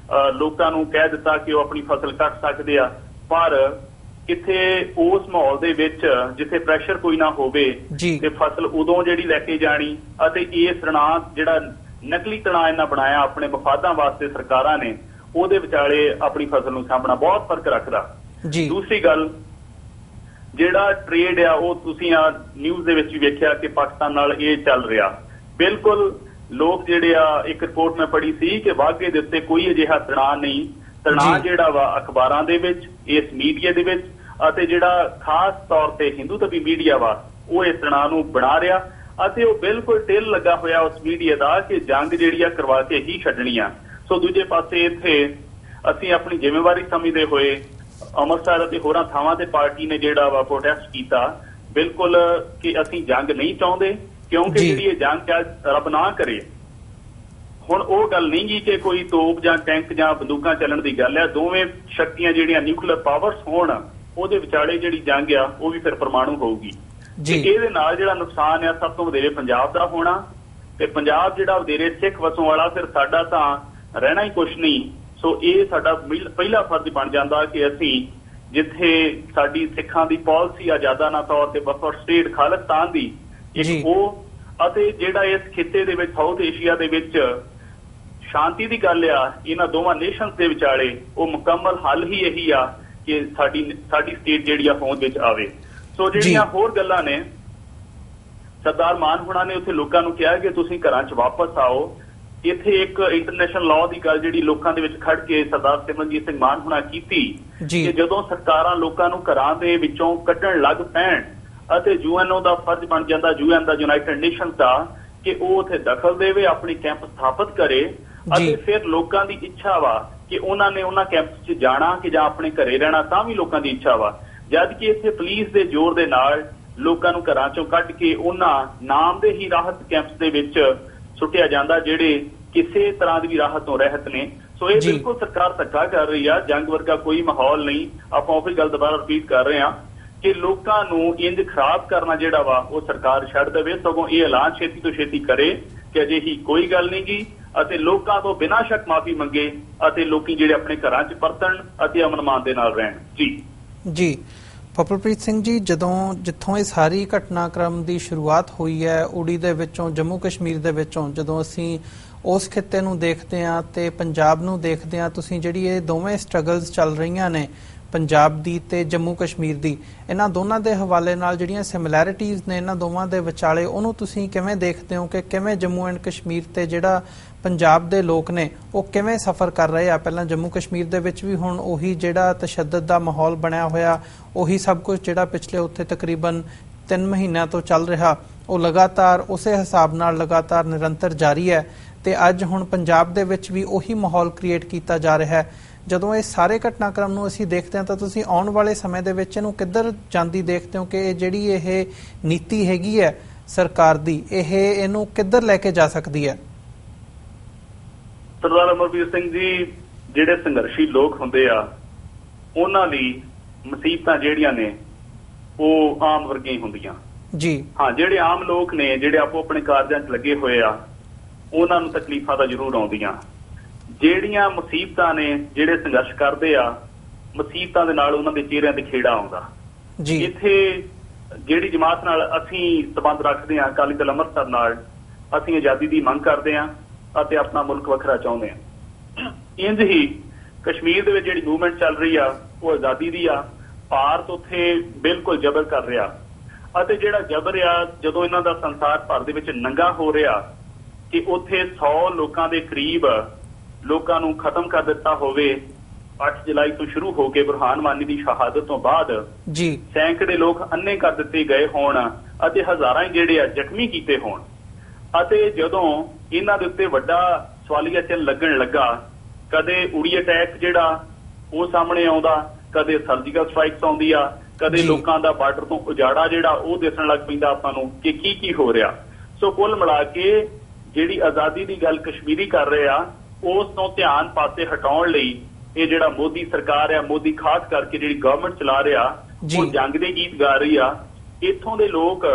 ਲੋਕਾਂ ਨੂੰ ਕਹਿ ਦਿੱਤਾ ਕਿ ਉਹ ਆਪਣੀ ਫਸਲ ਕੱਟ ਸਕਦੇ ਆ, ਪਰ ਕਿੱਥੇ ਉਸ ਮਾਹੌਲ ਦੇ ਵਿੱਚ ਜਿੱਥੇ ਪ੍ਰੈਸ਼ਰ ਕੋਈ ਨਾ ਹੋਵੇ ਤੇ ਫਸਲ ਉਦੋਂ ਜਿਹੜੀ ਲੈ ਕੇ ਜਾਣੀ, ਅਤੇ ਇਹ ਤਣਾਅ ਜਿਹੜਾ ਨਕਲੀ ਤਣਾਅ ਇਹਨਾਂ ਬਣਾਇਆ ਆਪਣੇ ਮਫਾਦਾਂ ਵਾਸਤੇ ਸਰਕਾਰਾਂ ਨੇ, ਉਹਦੇ ਵਿਚਾਲੇ ਆਪਣੀ ਫਸਲ ਨੂੰ ਸਾਂਭਣਾ ਬਹੁਤ ਫਰਕ ਰੱਖਦਾ। ਦੂਸਰੀ ਗੱਲ, ਜਿਹੜਾ ਟ੍ਰੇਡ ਆ ਉਹ ਤੁਸੀਂ ਆ ਨਿਊਜ਼ ਦੇ ਵਿੱਚ ਵੀ ਵੇਖਿਆ ਕਿ ਪਾਕਿਸਤਾਨ ਨਾਲ ਇਹ ਚੱਲ ਰਿਹਾ। ਬਿਲਕੁਲ ਲੋਕ ਜਿਹੜੇ ਆ, ਇੱਕ ਰਿਪੋਰਟ ਮੈਂ ਪੜ੍ਹੀ ਸੀ ਕਿ ਵਾਘੇ ਦੇ ਉੱਤੇ ਕੋਈ ਅਜਿਹਾ ਤਣਾਅ ਨਹੀਂ। ਤਣਾਅ ਜਿਹੜਾ ਵਾ ਅਖਬਾਰਾਂ ਦੇ ਵਿੱਚ, ਇਸ ਮੀਡੀਆ ਦੇ ਵਿੱਚ, ਅਤੇ ਜਿਹੜਾ ਖਾਸ ਤੌਰ ਤੇ ਹਿੰਦੂਤਵੀ ਮੀਡੀਆ ਵਾ, ਉਹ ਇਸ ਤਣਾਅ ਨੂੰ ਬਣਾ ਰਿਹਾ, ਅਤੇ ਉਹ ਬਿਲਕੁਲ ਢਿੱਲ ਲੱਗਾ ਹੋਇਆ ਉਸ ਮੀਡੀਆ ਦਾ ਕਿ ਜੰਗ ਜਿਹੜੀ ਆ ਕਰਵਾ ਕੇ ਹੀ ਛੱਡਣੀ ਆ। ਸੋ ਦੂਜੇ ਪਾਸੇ ਇੱਥੇ ਅਸੀਂ ਆਪਣੀ ਜ਼ਿੰਮੇਵਾਰੀ ਸਮਝਦੇ ਹੋਏ ਅੰਮ੍ਰਿਤਸਰ ਅਤੇ ਹੋਰਾਂ ਥਾਵਾਂ ਤੇ ਪਾਰਟੀ ਨੇ ਜਿਹੜਾ ਵਾ ਪ੍ਰੋਟੈਸਟ ਕੀਤਾ, ਬਿਲਕੁਲ ਕਿ ਅਸੀਂ ਜੰਗ ਨਹੀਂ ਚਾਹੁੰਦੇ, ਕਿਉਂਕਿ ਜਿਹੜੀ ਇਹ ਜੰਗ ਰੱਬ ਨਾ ਕਰੇ, ਹੁਣ ਉਹ ਗੱਲ ਨਹੀਂ ਗੀ ਕਿ ਕੋਈ ਤੋਪ ਜਾਂ ਟੈਂਕ ਜਾਂ ਬੰਦੂਕਾਂ ਚੱਲਣ ਦੀ ਗੱਲ ਹੈ। ਦੋਵੇਂ ਸ਼ਕਤੀਆਂ ਜਿਹੜੀਆਂ ਨਿਊਕਲੀਅਰ ਪਾਵਰਸ ਹੋਣ, ਉਹਦੇ ਵਿਚਾਲੇ ਜਿਹੜੀ ਜੰਗ ਆ ਉਹ ਵੀ ਫਿਰ ਪਰਮਾਣੂ ਹੋਊਗੀ। ਇਹਦੇ ਨਾਲ ਜਿਹੜਾ ਨੁਕਸਾਨ ਆ ਸਭ ਤੋਂ ਵਧੇਰੇ ਪੰਜਾਬ ਦਾ ਹੋਣਾ, ਤੇ ਪੰਜਾਬ ਜਿਹੜਾ ਵਧੇਰੇ ਸਿੱਖ ਵਸੋਂ ਵਾਲਾ, ਫਿਰ ਸਾਡਾ ਤਾਂ ਰਹਿਣਾ ਹੀ ਕੁਛ ਨਹੀਂ। ਸੋ ਇਹ ਸਾਡਾ ਪਹਿਲਾ ਫਰਜ਼ ਬਣ ਜਾਂਦਾ ਕਿ ਅਸੀਂ ਜਿੱਥੇ ਸਾਡੀ ਸਿੱਖਾਂ ਦੀ ਪਾਲਿਸੀ ਆਜ਼ਾਦਾਨਾ ਤੌਰ ਤੇ ਬਫਰ ਸਟੇਟ ਖਾਲਿਸਤਾਨ ਦੀ ਇੱਕ ਉਹ, ਅਤੇ ਜਿਹੜਾ ਇਸ ਖਿੱਤੇ ਦੇ ਵਿੱਚ ਸਾਊਥ ਏਸ਼ੀਆ ਦੇ ਵਿੱਚ ਸ਼ਾਂਤੀ ਦੀ ਗੱਲ ਆ ਇਹਨਾਂ ਦੋਵਾਂ ਨੇਸ਼ਨਸ ਦੇ ਵਿਚਾਲੇ, ਉਹ ਮੁਕੰਮਲ ਹੱਲ ਹੀ ਇਹੀ ਆ ਕਿ ਸਾਡੀ ਸਟੇਟ ਜਿਹੜੀ ਆ ਹੋਂਦ ਵਿੱਚ ਆਵੇ। ਸੋ ਜਿਹੜੀਆਂ ਹੋਰ ਗੱਲਾਂ ਨੇ, ਸਰਦਾਰ ਮਾਨ ਹੁਣਾਂ ਨੇ ਉੱਥੇ ਲੋਕਾਂ ਨੂੰ ਕਿਹਾ ਕਿ ਤੁਸੀਂ ਘਰਾਂ 'ਚ ਵਾਪਸ ਆਓ। ਇੱਥੇ ਇੱਕ ਇੰਟਰਨੈਸ਼ਨਲ ਲਾਅ ਦੀ ਗੱਲ ਜਿਹੜੀ ਲੋਕਾਂ ਦੇ ਵਿੱਚ ਖੜ ਕੇ ਸਰਦਾਰ ਸਿਮਰਨਜੀਤ ਸਿੰਘ ਮਾਨ ਹੁਣਾਂ ਕੀਤੀ ਕਿ ਜਦੋਂ ਸਰਕਾਰਾਂ ਲੋਕਾਂ ਨੂੰ ਘਰਾਂ ਦੇ ਵਿੱਚੋਂ ਕੱਢਣ ਲੱਗ ਪੈਣ, ਅਤੇ UN ਦਾ ਫਰਜ਼ ਬਣ ਜਾਂਦਾ, UN ਦਾ, ਯੂਨਾਈਟਿਡ ਨੇਸ਼ਨਸ ਦਾ, ਕਿ ਉਹ ਉੱਥੇ ਦਖਲ ਦੇਵੇ, ਆਪਣੀ ਕੈਂਪ ਸਥਾਪਿਤ ਕਰੇ, ਅਤੇ ਫਿਰ ਲੋਕਾਂ ਦੀ ਇੱਛਾ ਵਾ ਕਿ ਉਹਨਾਂ ਨੇ ਉਹਨਾਂ ਕੈਂਪਸ 'ਚ ਜਾਣਾ ਕਿ ਜਾਂ ਆਪਣੇ ਘਰੇ ਰਹਿਣਾ, ਤਾਂ ਵੀ ਲੋਕਾਂ ਦੀ ਇੱਛਾ ਵਾ। ਜਦ ਕਿ ਇੱਥੇ ਪੁਲਿਸ ਦੇ ਜ਼ੋਰ ਦੇ ਨਾਲ ਲੋਕਾਂ ਨੂੰ ਘਰਾਂ 'ਚੋਂ ਕੱਢ ਕੇ ਉਹਨਾਂ ਨਾਮ ਦੇ ਹੀ ਰਾਹਤ ਕੈਂਪਸ ਦੇ ਵਿੱਚ ਸੁੱਟਿਆ ਜਾਂਦਾ, ਜਿਹੜੇ ਕਿਸੇ ਤਰ੍ਹਾਂ ਦੀ ਵੀ ਰਾਹਤ ਤੋਂ ਰਹਿਤ ਨੇ। ਸੋ ਇਹ ਬਿਲਕੁਲ ਸਰਕਾਰ ਧੱਕਾ ਕਰ ਰਹੀ ਆ, ਜੰਗ ਵਰਗਾ ਕੋਈ ਮਾਹੌਲ ਨਹੀਂ। ਆਪਾਂ ਉਹੀ ਗੱਲ ਦੁਬਾਰਾ ਰਿਪੀਟ ਕਰ ਰਹੇ ਹਾਂ ਕਿ ਲੋਕਾਂ ਨੂੰ ਇੰਜ ਖਰਾਬ ਕਰਨਾ ਜਿਹੜਾ ਵਾ ਉਹ ਸਰਕਾਰ ਛੱਡ ਦੇਵੇ, ਸਗੋਂ ਇਹ ਐਲਾਨ ਛੇਤੀ ਤੋਂ ਛੇਤੀ ਕਰੇ ਕਿ ਅਜਿਹੀ ਕੋਈ ਗੱਲ ਨਹੀਂ ਗੀ, ਅਤੇ ਲੋਕਾਂ ਤੋਂ ਬਿਨਾਂ ਸ਼ੱਕ ਮਾਫੀ ਮੰਗੇ, ਅਤੇ ਲੋਕੀ ਜਿਹੜੇ ਆਪਣੇ ਘਰਾਂ 'ਚ ਪਰਤਣ ਅਤੇ ਅਮਨ ਮਾਨ ਦੇ ਨਾਲ ਰਹਿਣ। ਜੀ ਪਪਲਪ੍ਰੀਤ ਸਿੰਘ ਜੀ, ਜਿੱਥੋਂ ਇਹ ਸਾਰੀ ਘਟਨਾਕ੍ਰਮ ਦੀ ਸ਼ੁਰੂਆਤ ਹੋਈ ਹੈ, ਉੜੀ ਦੇ ਵਿੱਚੋਂ, ਜੰਮੂ ਕਸ਼ਮੀਰ ਦੇ ਵਿੱਚੋਂ, ਜਦੋਂ ਅਸੀਂ ਉਸ ਖਿੱਤੇ ਨੂੰ ਦੇਖਦੇ ਹਾਂ ਤੇ ਪੰਜਾਬ ਨੂੰ ਦੇਖਦੇ ਹਾਂ, ਤੁਸੀਂ ਜਿਹੜੀ ਇਹ ਦੋਵੇਂ ਸਟਰਗਲਸ ਚੱਲ ਰਹੀਆਂ ਨੇ, ਪੰਜਾਬ ਦੀ ਤੇ ਜੰਮੂ ਕਸ਼ਮੀਰ ਦੀ, ਇਹਨਾਂ ਦੋਨਾਂ ਦੇ ਹਵਾਲੇ ਨਾਲ ਜਿਹੜੀਆਂ ਸਿਮਿਲੈਰਿਟੀਜ਼ ਨੇ ਇਹਨਾਂ ਦੋਵਾਂ ਦੇ ਵਿਚਾਲੇ, ਉਹਨੂੰ ਤੁਸੀਂ ਕਿਵੇਂ ਦੇਖਦੇ ਹੋ ਕਿ ਕਿਵੇਂ ਜੰਮੂ ਐਂਡ ਕਸ਼ਮੀਰ ਤੇ ਜਿਹੜਾ ਪੰਜਾਬ ਦੇ ਲੋਕ ਨੇ ਉਹ ਕਿਵੇਂ ਸਫ਼ਰ ਕਰ ਰਹੇ ਆ? ਪਹਿਲਾਂ ਜੰਮੂ ਕਸ਼ਮੀਰ ਦੇ ਵਿੱਚ ਵੀ ਹੁਣ ਉਹੀ ਜਿਹੜਾ ਤਸ਼ੱਦਦ ਦਾ ਮਾਹੌਲ ਬਣਿਆ ਹੋਇਆ, ਉਹੀ ਸਭ ਕੁਝ ਜਿਹੜਾ ਪਿਛਲੇ ਉੱਥੇ ਤਕਰੀਬਨ 3 ਮਹੀਨਿਆਂ ਤੋਂ ਚੱਲ ਰਿਹਾ, ਉਹ ਲਗਾਤਾਰ ਉਸੇ ਹਿਸਾਬ ਨਾਲ ਲਗਾਤਾਰ ਨਿਰੰਤਰ ਜਾਰੀ ਹੈ। ਤੇ ਅੱਜ ਹੁਣ ਪੰਜਾਬ ਦੇ ਵਿੱਚ ਵੀ ਉਹੀ ਮਾਹੌਲ ਕ੍ਰੀਏਟ ਕੀਤਾ ਜਾ ਰਿਹਾ ਹੈ। ਜਦੋਂ ਇਹ ਸਾਰੇ ਘਟਨਾਕ੍ਰਮ ਨੂੰ ਅਸੀਂ ਦੇਖਦੇ ਹਾਂ ਤਾਂ ਤੁਸੀਂ ਆਉਣ ਵਾਲੇ ਸਮੇਂ ਦੇ ਵਿੱਚ ਇਹਨੂੰ ਕਿੱਧਰ ਜਾਂਦੀ ਦੇਖਦੇ ਹੋ ਕਿ ਜਿਹੜੀ ਇਹ ਨੀਤੀ ਹੈਗੀ ਹੈ ਸਰਕਾਰ ਦੀ, ਇਹਨੂੰ ਕਿੱਧਰ ਲੈ ਕੇ ਜਾ ਸਕਦੀ ਹੈ? ਸਰਦਾਰ ਅਮਰਵੀਰ ਸਿੰਘ ਜੀ, ਜਿਹੜੇ ਸੰਘਰਸ਼ੀ ਲੋਕ ਹੁੰਦੇ ਆ ਉਹਨਾਂ ਲਈ ਮੁਸੀਬਤਾਂ ਜਿਹੜੀਆਂ ਨੇ ਉਹ ਆਮ ਵਰਗੀਆਂ ਹੀ ਹੁੰਦੀਆਂ ਜੀ। ਹਾਂ, ਜਿਹੜੇ ਆਮ ਲੋਕ ਨੇ ਜਿਹੜੇ ਆਪੋ ਆਪਣੇ ਕਾਰਜਾਂ 'ਚ ਲੱਗੇ ਹੋਏ ਆ ਉਹਨਾਂ ਨੂੰ ਤਕਲੀਫਾਂ ਤਾਂ ਜ਼ਰੂਰ ਆਉਂਦੀਆਂ। ਜਿਹੜੀਆਂ ਮੁਸੀਬਤਾਂ ਨੇ, ਜਿਹੜੇ ਸੰਘਰਸ਼ ਕਰਦੇ ਆ, ਮੁਸੀਬਤਾਂ ਦੇ ਨਾਲ ਉਹਨਾਂ ਦੇ ਚਿਹਰਿਆਂ ਤੇ ਖੇੜਾ ਆਉਂਦਾ ਜੀ। ਇੱਥੇ ਜਿਹੜੀ ਜਮਾਤ ਨਾਲ ਅਸੀਂ ਸਬੰਧ ਰੱਖਦੇ ਹਾਂ, ਅਕਾਲੀ ਦਲ ਅੰਮ੍ਰਿਤਸਰ ਨਾਲ, ਅਸੀਂ ਆਜ਼ਾਦੀ ਦੀ ਮੰਗ ਕਰਦੇ ਹਾਂ ਅਤੇ ਆਪਣਾ ਮੁਲਕ ਵੱਖਰਾ ਚਾਹੁੰਦੇ ਹਾਂ। ਇੰਝ ਹੀ ਕਸ਼ਮੀਰ ਦੇ ਵਿੱਚ ਜਿਹੜੀ ਮੂਵਮੈਂਟ ਚੱਲ ਰਹੀ ਆ ਉਹ ਆਜ਼ਾਦੀ ਦੀ ਆ। ਭਾਰਤ ਉੱਥੇ ਬਿਲਕੁਲ ਜ਼ਬਰ ਕਰ ਰਿਹਾ ਅਤੇ ਜਿਹੜਾ ਜ਼ਬਰ ਆ, ਜਦੋਂ ਇਹਨਾਂ ਦਾ ਸੰਸਾਰ ਭਰ ਦੇ ਵਿੱਚ ਨੰਗਾ ਹੋ ਰਿਹਾ ਕਿ ਉੱਥੇ 100 ਲੋਕਾਂ ਦੇ ਕਰੀਬ ਲੋਕਾਂ ਨੂੰ ਖਤਮ ਕਰ ਦਿੱਤਾ ਹੋਵੇ 8 ਜੁਲਾਈ ਤੋਂ ਸ਼ੁਰੂ ਹੋ ਕੇ ਬੁਰਹਾਨ ਵਾਨੀ ਦੀ ਸ਼ਹਾਦਤ ਤੋਂ ਬਾਅਦ ਜੀ, ਸੈਂਕੜੇ ਲੋਕ ਅੰਨੇ ਕਰ ਦਿੱਤੇ ਗਏ ਹੋਣ ਅਤੇ ਹਜ਼ਾਰਾਂ ਜਿਹੜੇ ਆ ਜ਼ਖਮੀ ਕੀਤੇ ਹੋਣ, ਅਤੇ ਜਦੋਂ ਇਹਨਾਂ ਦੇ ਉੱਤੇ ਵੱਡਾ ਸਵਾਲੀਆ ਚਿੰਨ੍ਹ ਲੱਗਣ ਲੱਗਾ, ਕਦੇ ਉੜੀ ਅਟੈਕ ਜਿਹੜਾ ਉਹ ਸਾਹਮਣੇ ਆਉਂਦਾ, ਕਦੇ ਸਰਜੀਕਲ ਸਟ੍ਰਾਈਕਸ ਆਉਂਦੀ ਆ, ਕਦੇ ਲੋਕਾਂ ਦਾ ਬਾਰਡਰ ਤੋਂ ਉਜਾੜਾ ਜਿਹੜਾ ਉਹ ਦਿਸਣ ਲੱਗ ਪੈਂਦਾ ਆਪਾਂ ਨੂੰ ਕਿ ਕੀ ਹੋ ਰਿਹਾ। ਸੋ ਕੁੱਲ ਮਿਲਾ ਕੇ ਜਿਹੜੀ ਆਜ਼ਾਦੀ ਦੀ ਗੱਲ ਕਸ਼ਮੀਰੀ ਕਰ ਰਹੇ ਆ, ਉਸ ਤੋਂ ਧਿਆਨ ਪਾਸੇ ਹਟਾਉਣ ਲਈ ਇਹ ਜਿਹੜਾ ਮੋਦੀ ਸਰਕਾਰ ਆ, ਮੋਦੀ ਖਾਸ ਕਰਕੇ ਜਿਹੜੀ ਗਵਰਨਮੈਂਟ ਚਲਾ ਰਿਹਾ, ਉਹ ਜੰਗ ਦੇ ਗੀਤ ਗਾ ਰਹੀ ਆ। ਇੱਥੋਂ ਦੇ ਲੋਕ,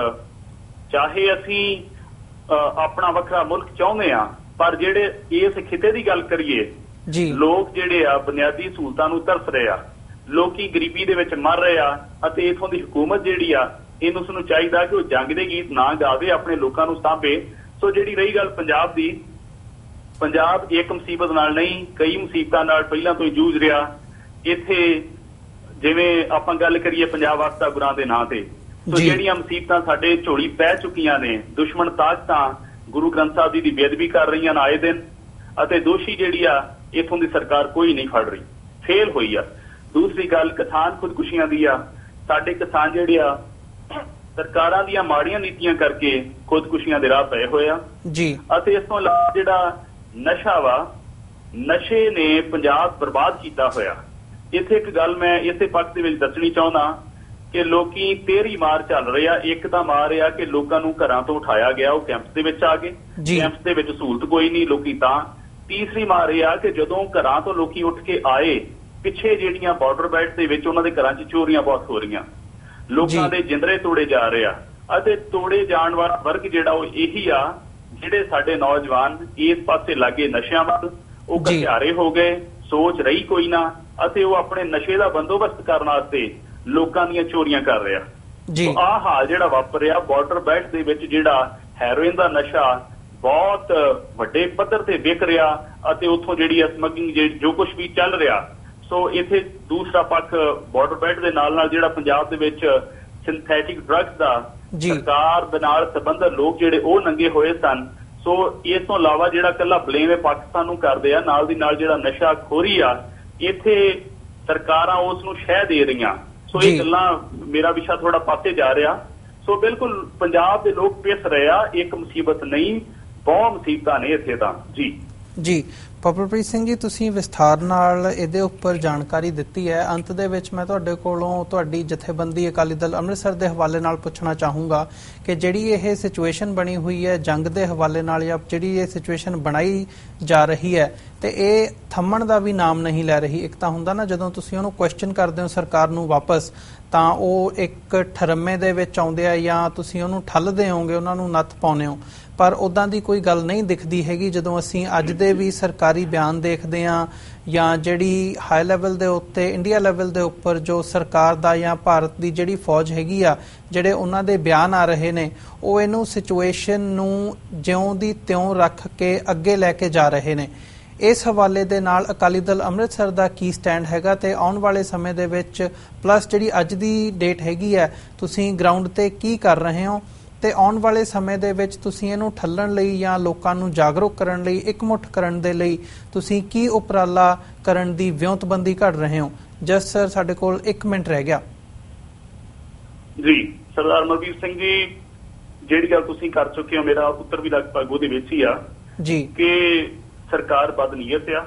ਚਾਹੇ ਅਸੀਂ ਆਪਣਾ ਵੱਖਰਾ ਮੁਲਕ ਚਾਹੁੰਦੇ ਆ, ਪਰ ਜਿਹੜੇ ਇਸ ਖਿੱਤੇ ਦੀ ਗੱਲ ਕਰੀਏ, ਲੋਕ ਜਿਹੜੇ ਆ ਬੁਨਿਆਦੀ ਸਹੂਲਤਾਂ ਨੂੰ ਤਰਸ ਰਹੇ ਆ, ਲੋਕੀ ਗਰੀਬੀ ਦੇ ਵਿੱਚ ਮਰ ਰਹੇ ਆ, ਅਤੇ ਇਥੋਂ ਦੀ ਹਕੂਮਤ ਜਿਹੜੀ ਆ ਇਹਨੂੰ ਉਸਨੂੰ ਚਾਹੀਦਾ ਕਿ ਉਹ ਜੰਗ ਦੇ ਗੀਤ ਨਾ ਗਾਵੇ, ਆਪਣੇ ਲੋਕਾਂ ਨੂੰ ਸਾਂਭੇ। ਸੋ ਜਿਹੜੀ ਰਹੀ ਗੱਲ ਪੰਜਾਬ ਦੀ, ਪੰਜਾਬ ਇੱਕ ਮੁਸੀਬਤ ਨਾਲ ਨਹੀਂ, ਕਈ ਮੁਸੀਬਤਾਂ ਨਾਲ ਪਹਿਲਾਂ ਤੋਂ ਹੀ ਜੂਝ ਰਿਹਾ। ਇੱਥੇ ਜਿਵੇਂ ਆਪਾਂ ਗੱਲ ਕਰੀਏ ਪੰਜਾਬ ਵਾਸਤਾ ਗੁਰਾਂ ਦੇ ਨਾਂ ਤੇ, ਸੋ ਜਿਹੜੀਆਂ ਮੁਸੀਬਤਾਂ ਸਾਡੇ ਝੋਲੀ ਪੈ ਚੁੱਕੀਆਂ ਨੇ, ਦੁਸ਼ਮਣ ਤਾਕਤਾਂ ਗੁਰੂ ਗ੍ਰੰਥ ਸਾਹਿਬ ਜੀ ਦੀ ਬੇਅਦਬੀ ਕਰ ਰਹੀਆਂ ਨੇ ਆਏ ਦਿਨ, ਅਤੇ ਦੋਸ਼ੀ ਜਿਹੜੀ ਆ ਇੱਥੋਂ ਦੀ ਸਰਕਾਰ ਕੋਈ ਨਹੀਂ ਫੜ ਰਹੀ, ਫੇਲ ਹੋਈ ਆ। ਦੂਸਰੀ ਗੱਲ ਕਿਸਾਨ ਖੁਦਕੁਸ਼ੀਆਂ ਦੀ ਆ। ਸਾਡੇ ਕਿਸਾਨ ਜਿਹੜੇ ਆ ਸਰਕਾਰਾਂ ਦੀਆਂ ਮਾੜੀਆਂ ਨੀਤੀਆਂ ਕਰਕੇ ਖੁਦਕੁਸ਼ੀਆਂ ਦੇ ਰਾਹ ਪਏ ਹੋਏ ਆ ਜੀ। ਅਤੇ ਇਸ ਤੋਂ ਇਲਾਵਾ ਜਿਹੜਾ ਨਸ਼ਾ ਵਾ, ਨਸ਼ੇ ਨੇ ਪੰਜਾਬ ਬਰਬਾਦ ਕੀਤਾ ਹੋਇਆ। ਇੱਥੇ ਇੱਕ ਗੱਲ ਮੈਂ ਇਸੇ ਪੱਖ ਦੇ ਵਿੱਚ ਦੱਸਣੀ ਚਾਹੁੰਦਾ ਕਿ ਲੋਕੀ 13 ਮਾਰ ਚੱਲ ਰਹੇ ਆ। ਇੱਕ ਤਾਂ ਮਾਰ ਆ ਕਿ ਲੋਕਾਂ ਨੂੰ ਘਰਾਂ ਤੋਂ ਉਠਾਇਆ ਗਿਆ, ਉਹ ਕੈਂਪਸ ਦੇ ਵਿੱਚ ਆ ਗਏ, ਕੈਂਪਸ ਦੇ ਵਿੱਚ ਸਹੂਲਤ ਕੋਈ ਨਹੀਂ, ਲੋਕੀ ਤਾਂ। ਤੀਸਰੀ ਮਾਰ ਇਹ ਆ ਕਿ ਜਦੋਂ ਘਰਾਂ ਤੋਂ ਲੋਕੀ ਉੱਠ ਕੇ ਆਏ, ਪਿੱਛੇ ਜਿਹੜੀਆਂ ਬਾਰਡਰ ਬੈਲਟ ਦੇ ਵਿੱਚ ਉਹਨਾਂ ਦੇ ਘਰਾਂ 'ਚ ਚੋਰੀਆਂ ਬਹੁਤ ਹੋ ਰਹੀਆਂ, ਲੋਕਾਂ ਦੇ ਜਿੰਦਰੇ ਤੋੜੇ ਜਾ ਰਹੇ ਆ, ਅਤੇ ਤੋੜੇ ਜਾਣ ਵਾਲਾ ਵਰਗ ਜਿਹੜਾ ਉਹ ਇਹੀ ਆ ਜਿਹੜੇ ਸਾਡੇ ਨੌਜਵਾਨ ਇਸ ਪਾਸੇ ਲੱਗੇ ਨਸ਼ਿਆਂ ਵੱਲ, ਉਹ ਘਟਿਆਰੇ ਹੋ ਗਏ, ਸੋਚ ਰਹੀ ਕੋਈ ਨਾ, ਅਤੇ ਉਹ ਆਪਣੇ ਨਸ਼ੇ ਦਾ ਬੰਦੋਬਸਤ ਕਰਨ ਵਾਸਤੇ ਲੋਕਾਂ ਦੀਆਂ ਚੋਰੀਆਂ ਕਰ ਰਿਹਾ। ਆਹ ਹਾਲ ਜਿਹੜਾ ਵਾਪਰਿਆ ਬਾਰਡਰ ਬੈਲਟ ਦੇ ਵਿੱਚ, ਜਿਹੜਾ ਹੈਰੋਇਨ ਦਾ ਨਸ਼ਾ ਬਹੁਤ ਵੱਡੇ ਪੱਧਰ ਤੇ ਵਿਕ ਰਿਹਾ, ਅਤੇ ਉੱਥੋਂ ਜਿਹੜੀ ਸਮਗਲਿੰਗ ਜੋ ਕੁਝ ਵੀ ਚੱਲ ਰਿਹਾ। ਸੋ ਇੱਥੇ ਦੂਸਰਾ ਪੱਖ ਬਾਰਡਰ ਬੈਲਟ ਦੇ ਨਾਲ ਜਿਹੜਾ ਪੰਜਾਬ ਦੇ ਵਿੱਚ ਸਿੰਥੈਟਿਕ ਡਰੱਗਸ ਦਾ ਸਰਕਾਰ ਦੇ ਨਾਲ ਸੰਬੰਧਿਤ ਲੋਕ ਜਿਹੜੇ ਉਹ ਨੰਗੇ ਹੋਏ ਸਨ। ਸੋ ਇਸ ਤੋਂ ਇਲਾਵਾ ਜਿਹੜਾ ਇਕੱਲਾ ਬਲੇਮ ਹੈ ਪਾਕਿਸਤਾਨ ਨੂੰ ਕਰਦੇ ਆ, ਨਾਲ ਦੀ ਨਾਲ ਜਿਹੜਾ ਨਸ਼ਾ ਖੋਰੀ ਆ, ਇੱਥੇ ਸਰਕਾਰਾਂ ਉਸ ਨੂੰ ਸ਼ਹਿ ਦੇ ਰਹੀਆਂ। ਸੋ ਇਹ ਗੱਲਾਂ, ਮੇਰਾ ਵਿਸ਼ਾ ਥੋੜਾ ਪਾਸੇ ਜਾ ਰਿਹਾ। ਸੋ ਬਿਲਕੁਲ ਪੰਜਾਬ ਦੇ ਲੋਕ ਪਿਸ ਰਹੇ ਆ, ਇੱਕ ਮੁਸੀਬਤ ਨਹੀਂ, ਬਹੁਤ ਮੁਸੀਬਤਾਂ ਨੇ ਇੱਥੇ ਤਾਂ ਜੀ। ਪਵਨਪ੍ਰੀਤ ਸਿੰਘ ਜੀ, ਤੁਸੀਂ ਵਿਸਥਾਰ ਨਾਲ ਇਹਦੇ ਉੱਪਰ ਜਾਣਕਾਰੀ ਦਿੱਤੀ ਹੈ। ਅੰਤ ਦੇ ਵਿੱਚ ਮੈਂ ਤੁਹਾਡੇ ਕੋਲੋਂ ਤੁਹਾਡੀ ਜਥੇਬੰਦੀ ਅਕਾਲੀ ਦਲ ਅੰਮ੍ਰਿਤਸਰ ਦੇ ਹਵਾਲੇ ਨਾਲ ਪੁੱਛਣਾ ਚਾਹੂੰਗਾ ਕਿ ਜਿਹੜੀ ਇਹ ਸਿਚੁਏਸ਼ਨ ਬਣੀ ਹੋਈ ਹੈ ਜੰਗ ਦੇ ਹਵਾਲੇ ਨਾਲ, ਜਾਂ ਜਿਹੜੀ ਇਹ ਸਿਚੁਏਸ਼ਨ ਬਣਾਈ ਜਾ ਰਹੀ ਹੈ, ਤੇ ਇਹ ਥੰਮਣ ਦਾ ਵੀ ਨਾਮ ਨਹੀਂ ਲੈ ਰਹੀ। ਇੱਕ ਤਾਂ ਹੁੰਦਾ ਨਾ ਜਦੋਂ ਤੁਸੀਂ ਉਹਨੂੰ ਕੁਐਸਚਨ ਕਰਦੇ ਹੋ ਸਰਕਾਰ ਨੂੰ ਵਾਪਸ, ਤਾਂ ਉਹ ਇੱਕ ਠਰਮੇ ਦੇ ਵਿੱਚ ਆਉਂਦੇ ਆ, ਜਾਂ ਤੁਸੀਂ ਉਹਨੂੰ ਠੱਲਦੇ ਹੋਗੇ, ਉਹਨਾਂ ਨੂੰ ਨੱਥ ਪਾਉਂਦੇ ਹੋ, ਪਰ ਉੱਦਾਂ ਦੀ ਕੋਈ ਗੱਲ ਨਹੀਂ ਦਿਖਦੀ ਹੈਗੀ। ਜਦੋਂ ਅਸੀਂ ਅੱਜ ਦੇ ਵੀ ਸਰਕਾਰੀ ਬਿਆਨ ਦੇਖਦੇ ਹਾਂ, ਜਾਂ ਜਿਹੜੀ ਹਾਈ ਲੈਵਲ ਦੇ ਉੱਤੇ, ਇੰਡੀਆ ਲੈਵਲ ਦੇ ਉੱਪਰ ਜੋ ਸਰਕਾਰ ਦਾ ਜਾਂ ਭਾਰਤ ਦੀ ਜਿਹੜੀ ਫੌਜ ਹੈਗੀ ਆ, ਜਿਹੜੇ ਉਹਨਾਂ ਦੇ ਬਿਆਨ ਆ ਰਹੇ ਨੇ, ਉਹ ਇਹਨੂੰ ਸਿਚੁਏਸ਼ਨ ਨੂੰ ਜਿਉਂ ਦੀ ਤਿਉਂ ਰੱਖ ਕੇ ਅੱਗੇ ਲੈ ਕੇ ਜਾ ਰਹੇ ਨੇ। ਇਸ ਹਵਾਲੇ ਦੇ ਨਾਲ ਅਕਾਲੀ ਦਲ ਅੰਮ੍ਰਿਤਸਰ ਦਾ ਕੀ ਸਟੈਂਡ ਹੈਗਾ, ਤੇ ਆਉਣ ਵਾਲੇ ਸਮੇਂ ਦੇ ਵਿੱਚ ਪਲੱਸ ਜਿਹੜੀ ਅੱਜ ਦੀ ਡੇਟ ਹੈਗੀ ਹੈ, ਤੁਸੀਂ ਗਰਾਊਂਡ ਤੇ ਕੀ ਕਰ ਰਹੇ ਹੋ, ਤੇ ਆਉਣ ਵਾਲੇ ਸਮੇਂ ਦੇ ਵਿੱਚ ਤੁਸੀਂ ਇਹਨੂੰ ਠੱਲਣ ਲਈ ਜਾਂ ਲੋਕਾਂ ਨੂੰ ਜਾਗਰੂਕ ਕਰਨ ਲਈ, ਇਕਮੁੱਠ ਕਰਨ ਦੇ ਲਈ ਤੁਸੀਂ ਕੀ ਉਪਰਾਲਾ ਕਰਨ ਦੀ ਵਿਉਂਤਬੰਦੀ ਘੜ ਰਹੇ ਹੋ? ਜਸ ਸਰ, ਸਾਡੇ ਕੋਲ 1 ਮਿੰਟ ਰਹਿ ਗਿਆ ਜੀ। ਸਰਦਾਰ ਮਲਵੀਰ ਸਿੰਘ ਜੀ, ਜਿਹੜੀ ਗੱਲ ਤੁਸੀਂ ਕਰ ਚੁੱਕੇ ਹੋ, ਮੇਰਾ ਉੱਤਰ ਵੀ ਲਗਭਗ ਉਹਦੇ ਵਿੱਚ ਹੀ ਆ। ਕਿ ਸਰਕਾਰ ਬਦਨੀਅਤ ਆ,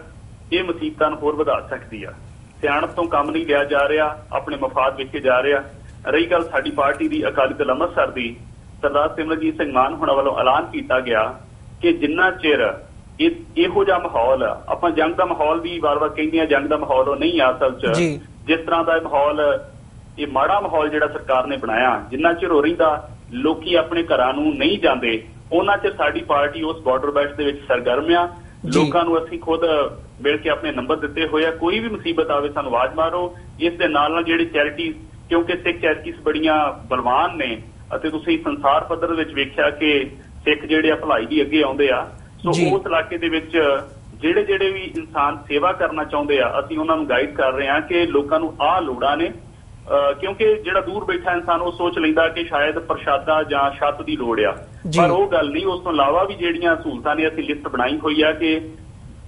ਇਹ ਮੁਸੀਬਤਾਂ ਨੂੰ ਹੋਰ ਵਧਾ ਸਕਦੀ ਆ। ਸਿਆਣਪ ਤੋਂ ਕੰਮ ਨਹੀਂ ਲਿਆ ਜਾ ਰਿਹਾ, ਆਪਣੇ ਮਫਾਦ ਵੇਖੇ ਜਾ ਰਿਹਾ। ਰਹੀ ਗੱਲ ਸਾਡੀ ਪਾਰਟੀ ਦੀ ਅਕਾਲੀ ਦਲ ਅੰਮ੍ਰਿਤਸਰ ਦੀ, ਸਰਦਾਰ ਸਿਮਰਨਜੀਤ ਸਿੰਘ ਮਾਨ ਹੋਣਾ ਵੱਲੋਂ ਐਲਾਨ ਕੀਤਾ ਗਿਆ ਕਿ ਜਿੰਨਾ ਚਿਰ ਇਹੋ ਜਿਹਾ ਮਾਹੌਲ, ਆਪਾਂ ਜੰਗ ਦਾ ਮਾਹੌਲ ਵੀ ਵਾਰ-ਵਾਰ ਕਹਿੰਦੇ ਆ, ਜੰਗ ਦਾ ਮਾਹੌਲ ਉਹ ਨਹੀਂ ਆ ਅਸਲ 'ਚ। ਜਿਸ ਤਰ੍ਹਾਂ ਦਾ ਇਹ ਮਾਹੌਲ, ਇਹ ਮਾੜਾ ਮਾਹੌਲ ਜਿਹੜਾ ਸਰਕਾਰ ਨੇ ਬਣਾਇਆ, ਜਿੰਨਾ ਚਿਰ ਹੋ ਰਹਿੰਦਾ ਲੋਕੀ ਆਪਣੇ ਘਰਾਂ ਨੂੰ ਨਹੀਂ ਜਾਂਦੇ, ਉਹਨਾਂ ਚਿਰ ਸਾਡੀ ਪਾਰਟੀ ਉਸ ਬਾਰਡਰ ਬੈਲਟ ਦੇ ਵਿੱਚ ਸਰਗਰਮ ਆ। ਲੋਕਾਂ ਨੂੰ ਅਸੀਂ ਖੁਦ ਮਿਲ ਕੇ ਆਪਣੇ ਨੰਬਰ ਦਿੱਤੇ ਹੋਏ ਆ, ਕੋਈ ਵੀ ਮੁਸੀਬਤ ਆਵੇ ਸਾਨੂੰ ਆਵਾਜ਼ ਮਾਰੋ। ਇਸ ਦੇ ਨਾਲ ਜਿਹੜੀ ਚੈਰਿਟੀ, ਕਿਉਂਕਿ ਸਿੱਖ ਚੈਰਿਟੀਜ਼ ਬੜੀਆਂ ਬਲਵਾਨ ਨੇ ਅਤੇ ਤੁਸੀਂ ਸੰਸਾਰ ਪੱਧਰ ਵਿੱਚ ਵੇਖਿਆ ਕਿ ਸਿੱਖ ਜਿਹੜੇ ਆ ਭਲਾਈ ਦੀ ਅੱਗੇ ਆਉਂਦੇ ਆ। ਸੋ ਉਸ ਇਲਾਕੇ ਦੇ ਵਿੱਚ ਜਿਹੜੇ ਵੀ ਇਨਸਾਨ ਸੇਵਾ ਕਰਨਾ ਚਾਹੁੰਦੇ ਆ, ਅਸੀਂ ਉਹਨਾਂ ਨੂੰ ਗਾਈਡ ਕਰ ਰਹੇ ਹਾਂ ਕਿ ਲੋਕਾਂ ਨੂੰ ਆਹ ਲੋੜਾਂ ਨੇ। ਕਿਉਂਕਿ ਜਿਹੜਾ ਦੂਰ ਬੈਠਾ ਇਨਸਾਨ ਉਹ ਸੋਚ ਲੈਂਦਾ ਕਿ ਸ਼ਾਇਦ ਪ੍ਰਸ਼ਾਦਾ ਜਾਂ ਛੱਤ ਦੀ ਲੋੜ ਆ, ਪਰ ਉਹ ਗੱਲ ਨਹੀਂ। ਉਸ ਤੋਂ ਇਲਾਵਾ ਵੀ ਜਿਹੜੀਆਂ ਸਹੂਲਤਾਂ ਨੇ ਅਸੀਂ ਲਿਸਟ ਬਣਾਈ ਹੋਈ ਆ ਕਿ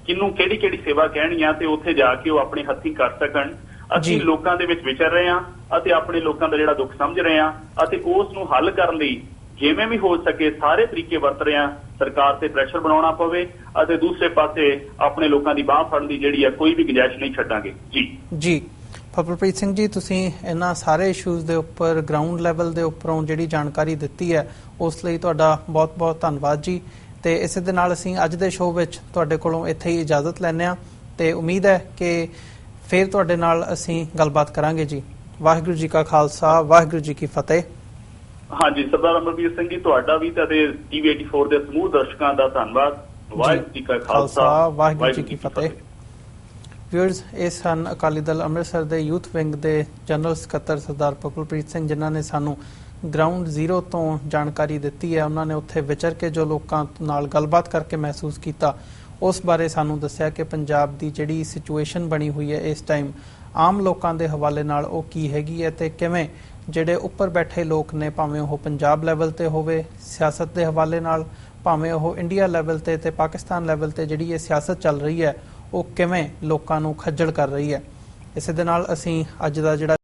ਕਿਹਨੂੰ ਕਿਹੜੀ ਸੇਵਾ ਕਹਿਣੀ ਆ, ਤੇ ਉੱਥੇ ਜਾ ਕੇ ਉਹ ਆਪਣੇ ਹੱਥੀਂ ਕਰ ਸਕਣ। ਅਸੀਂ ਲੋਕਾਂ ਦੇ ਵਿੱਚ ਵਿਚਰ ਰਹੇ ਹਾਂ ਅਤੇ ਆਪਣੇ ਲੋਕਾਂ ਦਾ ਜਿਹੜਾ ਦੁੱਖ ਸਮਝ ਰਹੇ ਹਾਂ ਅਤੇ ਉਸ ਨੂੰ ਹੱਲ ਕਰਨ ਲਈ ਜਿਵੇਂ ਵੀ ਹੋ ਸਕੇ ਸਾਰੇ ਤਰੀਕੇ ਵਰਤ ਰਹੇ ਹਾਂ। ਸਰਕਾਰ ਤੇ ਪ੍ਰੈਸ਼ਰ ਬਣਾਉਣਾ ਪਵੇ ਅਤੇ ਦੂਸਰੇ ਪਾਸੇ ਆਪਣੇ ਲੋਕਾਂ ਦੀ ਬਾਂਹ ਫੜਨ ਦੀ ਜਿਹੜੀ ਆ ਕੋਈ ਵੀ ਗੁੰਜਾਇਸ਼ ਨਹੀਂ ਛੱਡਾਂਗੇ। ਜੀ ਫਪਲਪ੍ਰੀਤ ਸਿੰਘ ਜੀ, ਤੁਸੀਂ ਇਹਨਾਂ ਸਾਰੇ ਇਸ਼ੂਜ਼ ਦੇ ਉੱਪਰ ਗਰਾਊਂਡ ਲੈਵਲ ਦੇ ਉੱਪਰੋਂ ਜਿਹੜੀ ਜਾਣਕਾਰੀ ਦਿੱਤੀ ਹੈ ਉਸ ਲਈ ਤੁਹਾਡਾ ਬਹੁਤ-ਬਹੁਤ ਧੰਨਵਾਦ ਜੀ। ਤੇ ਇਸੇ ਦੇ ਨਾਲ ਅਸੀਂ ਅੱਜ ਦੇ ਸ਼ੋਅ ਵਿੱਚ ਤੁਹਾਡੇ ਕੋਲੋਂ ਇੱਥੇ ਹੀ ਇਜਾਜ਼ਤ ਲੈਂਦੇ ਹਾਂ ਤੇ ਉਮੀਦ ਹੈ ਕਿ ਫਿਰ ਤੁਹਾਡੇ ਨਾਲ ਅਸੀਂ ਗੱਲਬਾਤ ਕਰਾਂਗੇ ਜੀ। ਵਾਹਿਗੁਰੂ ਜੀ ਕਾ ਖਾਲਸਾ, ਵਾਹਿਗੁਰੂ ਜੀ ਕੀ ਫਤਿਹ। ਹਾਂਜੀ, ਸਰਦਾਰ ਅਮਰਵੀਰ ਸਿੰਘ ਜੀ, ਤੁਹਾਡਾ ਵੀ ਤੇ ਟੀਵੀ 84 ਦੇ ਸਮੂਹ ਦਰਸ਼ਕਾਂ ਦਾ ਧੰਨਵਾਦ। ਵਾਹਿਗੁਰੂ ਜੀ ਕਾ ਖਾਲਸਾ, ਵਾਹਿਗੁਰੂ ਜੀ ਕੀ ਫਤਿਹ। ਵਿਊਅਰਸ, ਇਹ ਸਨ ਅਕਾਲੀ ਦਲ ਅੰਮ੍ਰਿਤਸਰ ਦੇ ਯੂਥ ਵਿੰਗ ਦੇ ਜਨਰਲ ਸਕੱਤਰ ਸਰਦਾਰ ਪਪਲਪ੍ਰੀਤ ਸਿੰਘ, ਜਿਨ੍ਹਾਂ ਨੇ ਸਾਨੂੰ ਗਰਾਊਂਡ ਜ਼ੀਰੋ ਤੋਂ ਜਾਣਕਾਰੀ ਦਿੱਤੀ ਹੈ। ਉਹਨਾਂ ਨੇ ਉੱਥੇ ਵਿਚਰ ਕੇ ਜੋ ਲੋਕਾਂ ਨਾਲ ਗੱਲਬਾਤ ਕਰਕੇ ਮਹਿਸੂਸ ਕੀਤਾ ਉਸ ਬਾਰੇ ਸਾਨੂੰ ਦੱਸਿਆ ਕਿ ਪੰਜਾਬ ਦੀ ਜਿਹੜੀ ਸਿਚੁਏਸ਼ਨ ਬਣੀ ਹੋਈ ਹੈ ਇਸ ਟਾਈਮ ਆਮ ਲੋਕਾਂ ਦੇ ਹਵਾਲੇ ਨਾਲ ਉਹ ਕੀ ਹੈਗੀ ਹੈ ਤੇ ਕਿਵੇਂ ਜਿਹੜੇ ਉੱਪਰ ਬੈਠੇ ਲੋਕ ਨੇ, ਭਾਵੇਂ ਉਹ ਪੰਜਾਬ ਲੈਵਲ ਤੇ ਹੋਵੇ ਸਿਆਸਤ ਦੇ ਹਵਾਲੇ ਨਾਲ, ਭਾਵੇਂ ਉਹ ਇੰਡੀਆ ਲੈਵਲ ਤੇ ਪਾਕਿਸਤਾਨ ਲੈਵਲ ਤੇ ਜਿਹੜੀ ਇਹ ਸਿਆਸਤ ਚੱਲ ਰਹੀ ਹੈ ਉਹ ਕਿਵੇਂ ਲੋਕਾਂ ਨੂੰ ਖੱਜਲ ਕਰ ਰਹੀ ਹੈ। ਇਸੇ ਦੇ ਨਾਲ ਅਸੀਂ ਅੱਜ ਦਾ ਜਿਹੜਾ